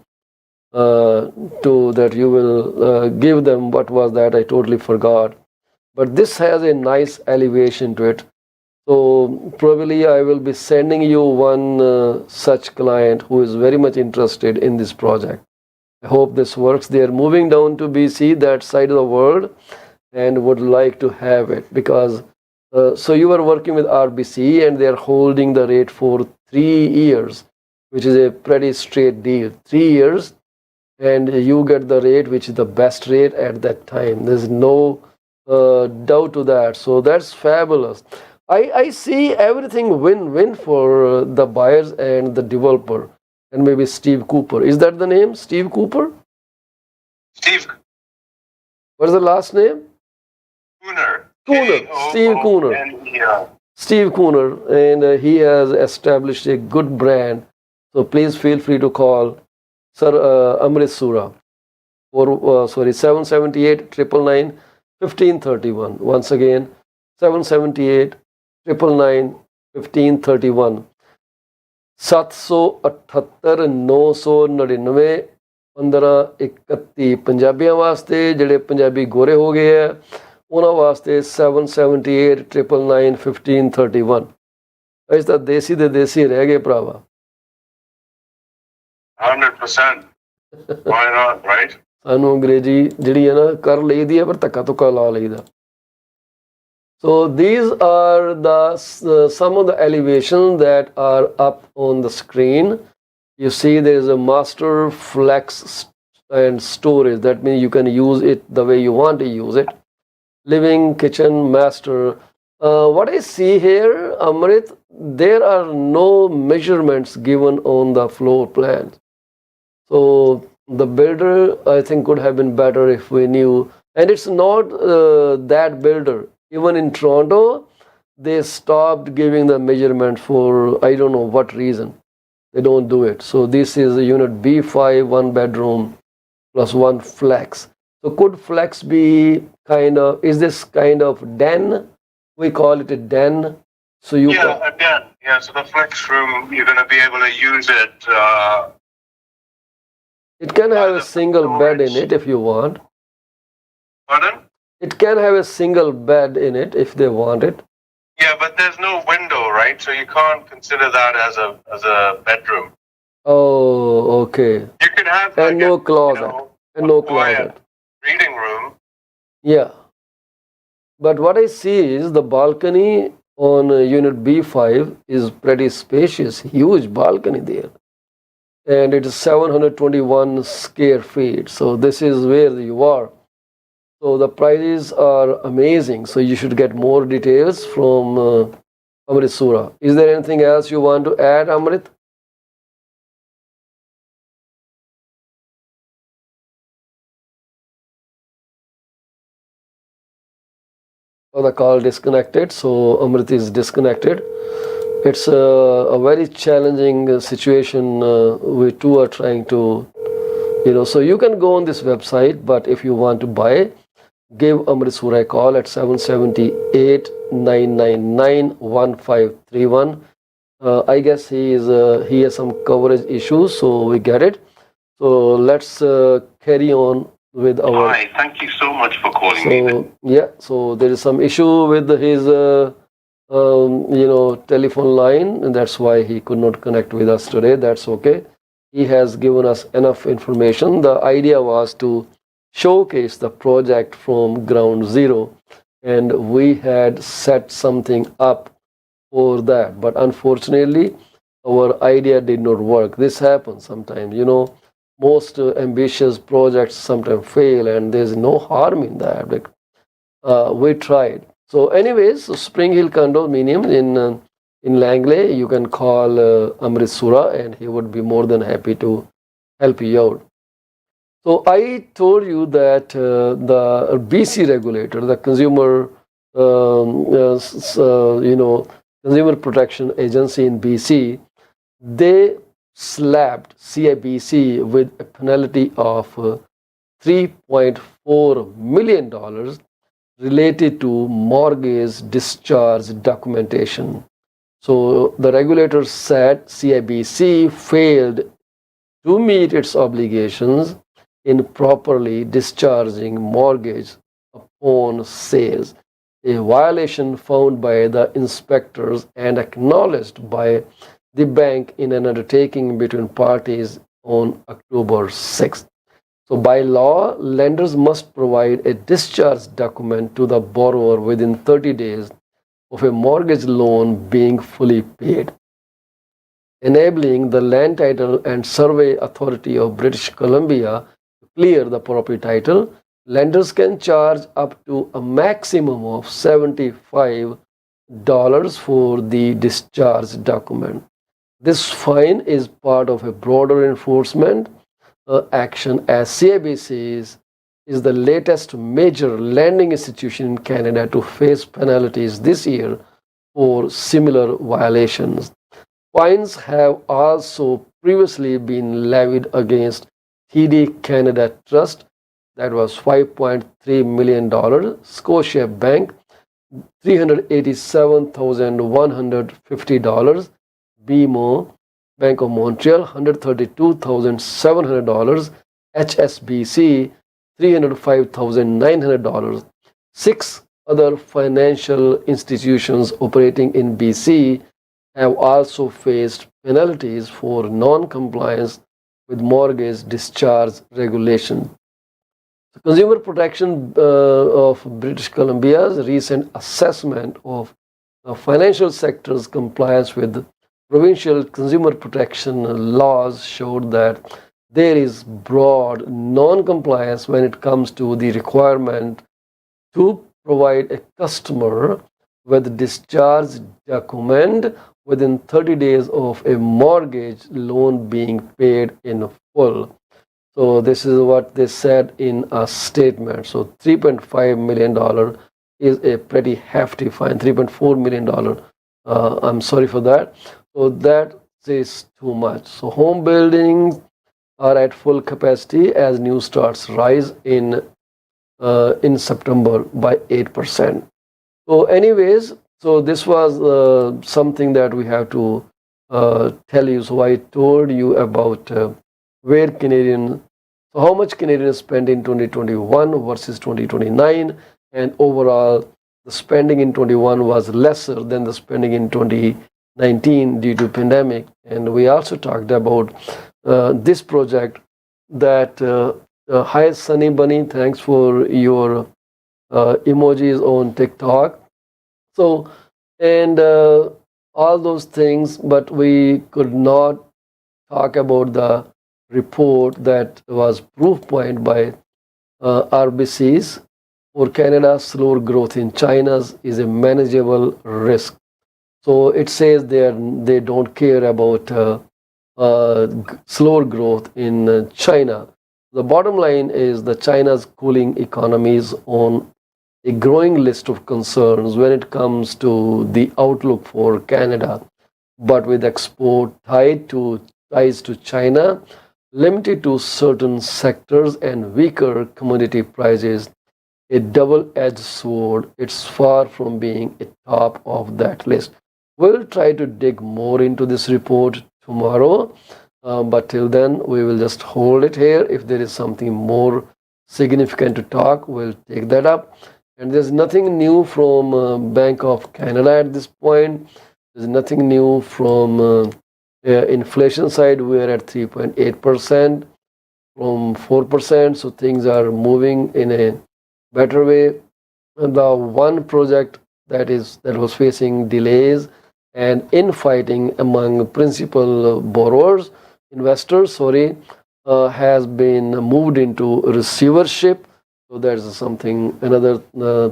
to that you will give them. What was that? I totally forgot. but this has a nice elevation to it. So probably I will be sending you one such client who is very much interested in this project. I hope this works. They are moving down to BC, that side of the world, and would like to have it because so you are working with RBC and they are holding the rate for 3 years, which is a pretty straight deal. 3 years, and you get the rate which is the best rate at that time. There's no doubt to that. So that's fabulous. I see everything win-win for the buyers and the developer, and maybe Steve Cooper. Is that the name? Steve Cooper? Steve What's the last name? Cooner. Cooner. Steve Cooner. Yeah. Steve Cooner, and he has established a good brand. So please feel free to call Sir Amrit Sura or 778 999 1531. Once again, 778 999 1531. 778 999 1531 ਪੰਜਾਬੀਆਂ ਵਾਸਤੇ ਜਿਹੜੇ ਪੰਜਾਬੀ ਗੋਰੇ ਹੋ ਗਏ ਆ ਉਹਨਾਂ ਵਾਸਤੇ 778 999 1531. ਅਸੀਂ ਤਾਂ ਦੇਸੀ ਦੇ ਦੇਸੀ ਰਹਿ ਗਏ ਭਰਾਵਾ. 100%. Why not, right? ਸਾਨੂੰ ਅੰਗਰੇਜ਼ੀ ਜਿਹੜੀ ਹੈ ਨਾ ਕਰ ਲਈਦੀ ਹੈ ਪਰ ਧੱਕਾ ਧੁੱਕਾ ਲਾ ਲਈਦਾ. So these are the some of the elevations that are up on the screen. You see there is a master, flex, and storage. That means you can use it the way you want to use it. Living, kitchen, master. What I see here, Amrit, there are no measurements given on the floor plans. So the builder, I think, could have been better if we knew. And it's not that builder. Even in Toronto, they stopped giving the measurement for I don't know what reason. They don't do it. So this is a unit B5, 1 bedroom plus 1 flex. So could flex be is this kind of den? We call it a den. So you a den. Yeah, so the flex room, you're going to be able to use it. It can have a single bed in it if you want. Pardon? It can have a single bed in it if they want it. Yeah, but there's no window, right? So you can't consider that as a bedroom. Oh, okay. You can have and no closet. And no closet. Reading room. Yeah. But what I see is the balcony on unit B5 is pretty spacious, huge balcony there. And it is 721 square feet. So this is where you are. So the prices are amazing. So you should get more details from Amrit Sura. Is there anything else you want to add, Amrit? Oh, the call disconnected. So Amrit is disconnected. It's a very challenging situation. We too are trying to, so you can go on this website, but if you want to buy, give Amrit Sura a call at 778 999 1531. I guess he has some coverage issues, so we get it. So let's carry on with our. Hi, thank you so much for calling me. Yeah, so there is some issue with his telephone line, and that's why he could not connect with us today. That's okay. He has given us enough information. The idea was to showcase the project from ground zero, and we had set something up for that, but unfortunately our idea did not work. This happens sometimes, most ambitious projects sometimes fail, and there's no harm in that. We tried. So anyways, Spring Hill Condominium in Langley, you can call Amrit Sura and he would be more than happy to help you out. So I told you that the BC regulator, the Consumer Protection Agency in BC, they slapped CIBC with a penalty of $3.4 million related to mortgage discharge documentation. So the regulator said CIBC failed to meet its obligations in properly discharging mortgage phone sales, a violation found by the inspectors and acknowledged by the bank in an undertaking between parties on October 6th. So, by law, lenders must provide a discharge document to the borrower within 30 days of a mortgage loan being fully paid, enabling the Land Title and Survey Authority of British Columbia to clear the property title. Lenders can charge up to a maximum of $75 for the discharge document. This fine is part of a broader enforcement action, as CIBC is the latest major lending institution in Canada to face penalties this year for similar violations. Fines have also previously been levied against TD Canada Trust, that was $5.3 million, Scotia Bank $387,150, BMO Bank of Montreal $132,700, HSBC $305,900. 6 other financial institutions operating in BC have also faced penalties for non-compliance with mortgage discharge regulation. The Consumer Protection of British Columbia's recent assessment of the financial sector's compliance with provincial consumer protection laws showed that there is broad non-compliance when it comes to the requirement to provide a customer with discharge document within 30 days of a mortgage loan being paid in full. So this is what they said in a statement. So $3.5 million is a pretty hefty fine. $3.4 million. I'm sorry for that. So that is too much. So home buildings are at full capacity as new starts rise in September by 8%. So anyways, so this was something that we have to tell you. So I told you about where so how much Canadians spent in 2021 versus 2029, and overall the spending in 21 was lesser than the spending in 2019 due to pandemic. And we also talked about this project that hi Sunny Bunny, thanks for your emojis on TikTok. So and all those things, but we could not talk about the report that was proof point by RBCs for Canada. Slower growth in China's is a manageable risk. So it says they don't care about slower growth in China. The bottom line is that China's cooling economy is on a growing list of concerns when it comes to the outlook for Canada. But with export ties to China, limited to certain sectors and weaker commodity prices, a double-edged sword, it's far from being a top of that list. We'll try to dig more into this report tomorrow, but till then we will just hold it here. If there is something more significant to talk, we'll take that up. And there's nothing new from Bank of Canada at this point. There's nothing new from inflation side. We're at 3.8% from 4%, so things are moving in a better way. And the one project that was facing delays and infighting among principal investors, has been moved into receivership. So there's something another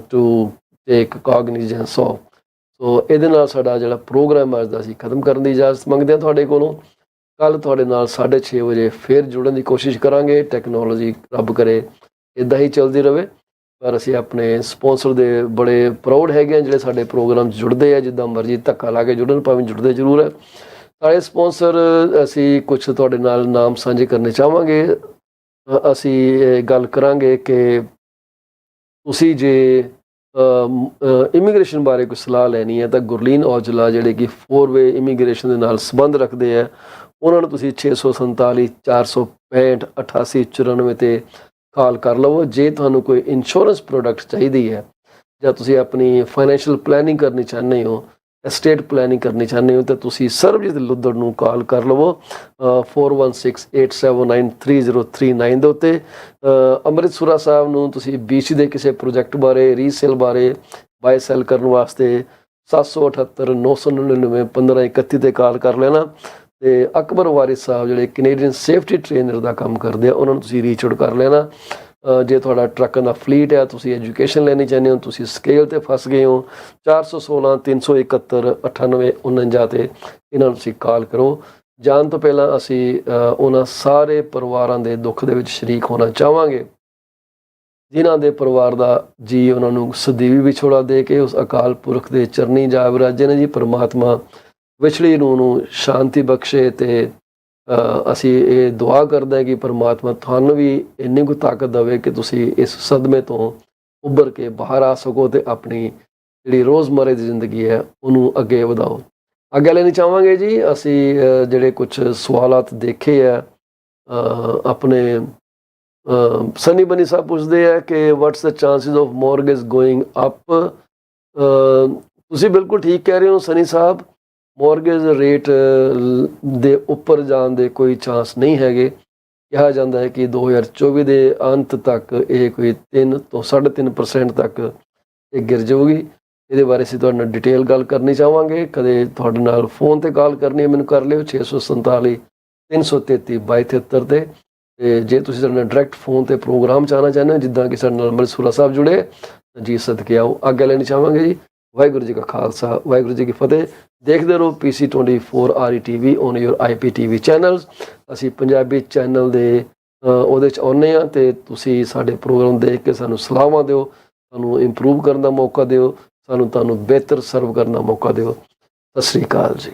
to take cognizance of. ਸੋ ਇਹਦੇ ਨਾਲ ਸਾਡਾ ਜਿਹੜਾ programme ਅੱਜ ਦਾ ਅਸੀਂ ਖਤਮ ਕਰਨ ਦੀ ਇਜਾਜ਼ਤ ਮੰਗਦੇ ਹਾਂ ਤੁਹਾਡੇ ਕੋਲੋਂ। ਕੱਲ੍ਹ ਤੁਹਾਡੇ ਨਾਲ 6:30 ਵਜੇ ਫਿਰ ਜੁੜਨ ਦੀ ਕੋਸ਼ਿਸ਼ ਕਰਾਂਗੇ। ਟੈਕਨੋਲੋਜੀ ਰੱਬ ਕਰੇ ਇੱਦਾਂ ਹੀ ਚੱਲਦੀ ਰਹੇ, ਪਰ ਅਸੀਂ ਆਪਣੇ ਸਪੋਂਸਰ ਦੇ ਬੜੇ ਪ੍ਰਾਊਡ ਹੈਗੇ ਹਾਂ ਜਿਹੜੇ ਸਾਡੇ ਪ੍ਰੋਗਰਾਮ 'ਚ ਜੁੜਦੇ ਆ। ਜਿੱਦਾਂ ਮਰਜ਼ੀ ਧੱਕਾ ਲਾ ਕੇ ਜੁੜਨ, ਭਾਵੇਂ ਜੁੜਦੇ ਜ਼ਰੂਰ ਹੈ। ਸਾਡੇ ਸਪੋਂਸਰ ਅਸੀਂ ਕੁਛ ਤੁਹਾਡੇ ਨਾਲ ਨਾਮ ਸਾਂਝੇ ਕਰਨੇ ਚਾਹਾਂਗੇ। ਅਸੀਂ ਇਹ ਗੱਲ ਕਰਾਂਗੇ ਕਿ ਤੁਸੀਂ ਜੇ ਇਮੀਗ੍ਰੇਸ਼ਨ ਬਾਰੇ ਕੋਈ ਸਲਾਹ ਲੈਣੀ ਹੈ ਤਾਂ ਗੁਰਲੀਨ ਔਜਲਾ ਜਿਹੜੇ ਕਿ 4-ਵੇ ਇਮੀਗ੍ਰੇਸ਼ਨ ਦੇ ਨਾਲ ਸੰਬੰਧ ਰੱਖਦੇ ਆ, ਉਹਨਾਂ ਨੂੰ ਤੁਸੀਂ 647 465 8894 'ਤੇ ਕਾਲ ਕਰ ਲਵੋ। ਜੇ ਤੁਹਾਨੂੰ ਕੋਈ ਇੰਸ਼ੋਰੈਂਸ ਪ੍ਰੋਡਕਟ ਚਾਹੀਦੀ ਹੈ ਜਾਂ ਤੁਸੀਂ ਆਪਣੀ ਫਾਈਨੈਂਸ਼ੀਅਲ ਪਲੈਨਿੰਗ ਕਰਨੀ ਚਾਹੁੰਦੇ ਹੋ, ਐਸਟੇਟ ਪਲੈਨਿੰਗ ਕਰਨੀ ਚਾਹੁੰਦੇ ਹੋ, ਤਾਂ ਤੁਸੀਂ ਸਰਬਜੀਤ ਲੁੱਦੜ ਨੂੰ ਕਾਲ ਕਰ ਲਵੋ 4168793039 ਦੇ ਉੱਤੇ। ਅੰਮ੍ਰਿਤਸਰ ਸਾਹਿਬ ਨੂੰ ਤੁਸੀਂ BC ਦੇ ਕਿਸੇ ਪ੍ਰੋਜੈਕਟ ਬਾਰੇ, ਰੀਸੇਲ ਬਾਰੇ, ਬਾਏ ਸੈਲ ਕਰਨ ਵਾਸਤੇ 778 999 1531 ਤੇ ਕਾਲ ਕਰ ਲੈਣਾ। ਤੇ ਅਕਬਰ ਵਾਰਿਸ ਸਾਹਿਬ ਜਿਹੜੇ ਕੈਨੇਡੀਅਨ ਸੇਫਟੀ ਟ੍ਰੇਨਰ ਦਾ ਕੰਮ ਕਰਦੇ ਆ, ਉਹਨਾਂ ਨੂੰ ਤੁਸੀਂ ਰੀਚ ਆਊਟ ਕਰ ਲੈਣਾ। ਜੇ ਤੁਹਾਡਾ ਟਰੱਕਾਂ ਦਾ ਫਲੀਟ ਹੈ, ਤੁਸੀਂ ਐਜੂਕੇਸ਼ਨ ਲੈਣੀ ਚਾਹੁੰਦੇ ਹੋ, ਤੁਸੀਂ ਸਕੇਲ ਤੇ ਫਸ ਗਏ ਹੋ, 416 371 9849 ਤੇ ਇਹਨਾਂ ਨੂੰ ਤੁਸੀਂ ਕਾਲ ਕਰੋ। ਜਾਣ ਤੋਂ ਪਹਿਲਾਂ ਅਸੀਂ ਉਹਨਾਂ ਸਾਰੇ ਪਰਿਵਾਰਾਂ ਦੇ ਦੁੱਖ ਦੇ ਵਿੱਚ ਸ਼ਰੀਕ ਹੋਣਾ ਚਾਹਾਂਗੇ ਜਿਨ੍ਹਾਂ ਦੇ ਪਰਿਵਾਰ ਦਾ ਜੀ ਉਹਨਾਂ ਨੂੰ ਸਦੀਵੀ ਵਿਛੋੜਾ ਦੇ ਕੇ ਉਸ ਅਕਾਲ ਪੁਰਖ ਦੇ ਚਰਨੀ ਜਾ ਵਿਰਾਜੇ ਨੇ ਜੀ। ਪਰਮਾਤਮਾ ਵਿਛੜੀ ਰੂਹ ਨੂੰ ਸ਼ਾਂਤੀ ਬਖਸ਼ੇ ਤੇ ਅਸੀਂ ਇਹ ਦੁਆ ਕਰਦੇ ਹਾਂ ਕਿ ਪਰਮਾਤਮਾ ਤੁਹਾਨੂੰ ਵੀ ਇੰਨੀ ਕੁ ਤਾਕਤ ਦੇਵੇ ਕਿ ਤੁਸੀਂ ਇਸ ਸਦਮੇ ਤੋਂ ਉੱਭਰ ਕੇ ਬਾਹਰ ਆ ਸਕੋ ਤੇ ਆਪਣੀ ਜਿਹੜੀ ਰੋਜ਼ਮਰੇ ਦੀ ਜ਼ਿੰਦਗੀ ਹੈ ਉਹਨੂੰ ਅੱਗੇ ਵਧਾਓ। ਅੱਗੇ ਲੈਣੀ ਚਾਹਾਂਗੇ ਜੀ ਅਸੀਂ ਜਿਹੜੇ ਕੁਝ ਸਵਾਲਾਤ ਦੇਖੇ ਆ ਆਪਣੇ ਸਨੀ ਬਨੀ ਸਾਹਿਬ ਪੁੱਛਦੇ ਆ ਕਿ what's the chances of mortgage going up. ਤੁਸੀਂ ਬਿਲਕੁਲ ਠੀਕ ਕਹਿ ਰਹੇ ਹੋ ਸਨੀ ਸਾਹਿਬ, ਮੌਰਗੇਜ ਰੇਟ ਦੇ ਉੱਪਰ ਜਾਣ ਦੇ ਕੋਈ ਚਾਂਸ ਨਹੀਂ ਹੈਗੇ। ਕਿਹਾ ਜਾਂਦਾ ਹੈ ਕਿ 2024 ਦੇ ਅੰਤ ਤੱਕ ਇਹ ਕੋਈ 3 ਤੋਂ 3.5% ਤੱਕ ਇਹ ਗਿਰ ਜਾਊਗੀ। ਇਹਦੇ ਬਾਰੇ ਅਸੀਂ ਤੁਹਾਡੇ ਨਾਲ ਡਿਟੇਲ ਗੱਲ ਕਰਨੀ ਚਾਹਾਂਗੇ। ਕਦੇ ਤੁਹਾਡੇ ਨਾਲ ਫੋਨ ਤੇ ਕਾਲ ਕਰਨੀ ਹੈ ਮੈਨੂੰ ਕਰ ਲਿਓ 647 333 2273 ਤੇ। ਜੇ ਤੁਸੀਂ ਸਾਡੇ ਨਾਲ ਡਾਇਰੈਕਟ ਫੋਨ ਤੇ ਪ੍ਰੋਗਰਾਮ ਚਾਹਣਾ ਚਾਹੁੰਦੇ ਹੋ ਜਿੱਦਾਂ ਕਿ ਸਾਡੇ ਨਾਲ ਅੰਮ੍ਰਿਤਸਰ ਸਾਹਿਬ ਜੁੜੇ ਤਾਂ ਜੀ ਸਦਕੇ ਆਓ। ਆਗਿਆ ਲੈਣੀ ਚਾਹਾਂਗੇ ਜੀ। ਵਾਹਿਗੁਰੂ ਜੀ ਕਾ ਖਾਲਸਾ, ਵਾਹਿਗੁਰੂ ਜੀ ਕੀ ਫਤਿਹ। ਦੇਖਦੇ ਰਹੋ PC24RETV on your IPTV channels. ਅਸੀਂ ਪੰਜਾਬੀ ਚੈਨਲ ਦੇ ਉਹਦੇ 'ਚ ਆਉਂਦੇ ਹਾਂ ਅਤੇ ਤੁਸੀਂ ਸਾਡੇ ਪ੍ਰੋਗਰਾਮ ਦੇਖ ਕੇ ਸਾਨੂੰ ਸਲਾਹਾਂ ਦਿਓ, ਸਾਨੂੰ ਇੰਪਰੂਵ ਕਰਨ ਦਾ ਮੌਕਾ ਦਿਓ, ਸਾਨੂੰ ਤੁਹਾਨੂੰ ਬਿਹਤਰ ਸਰਵ ਕਰਨ ਦਾ ਮੌਕਾ ਦਿਓ। ਸਤਿ ਸ਼੍ਰੀ ਅਕਾਲ ਜੀ।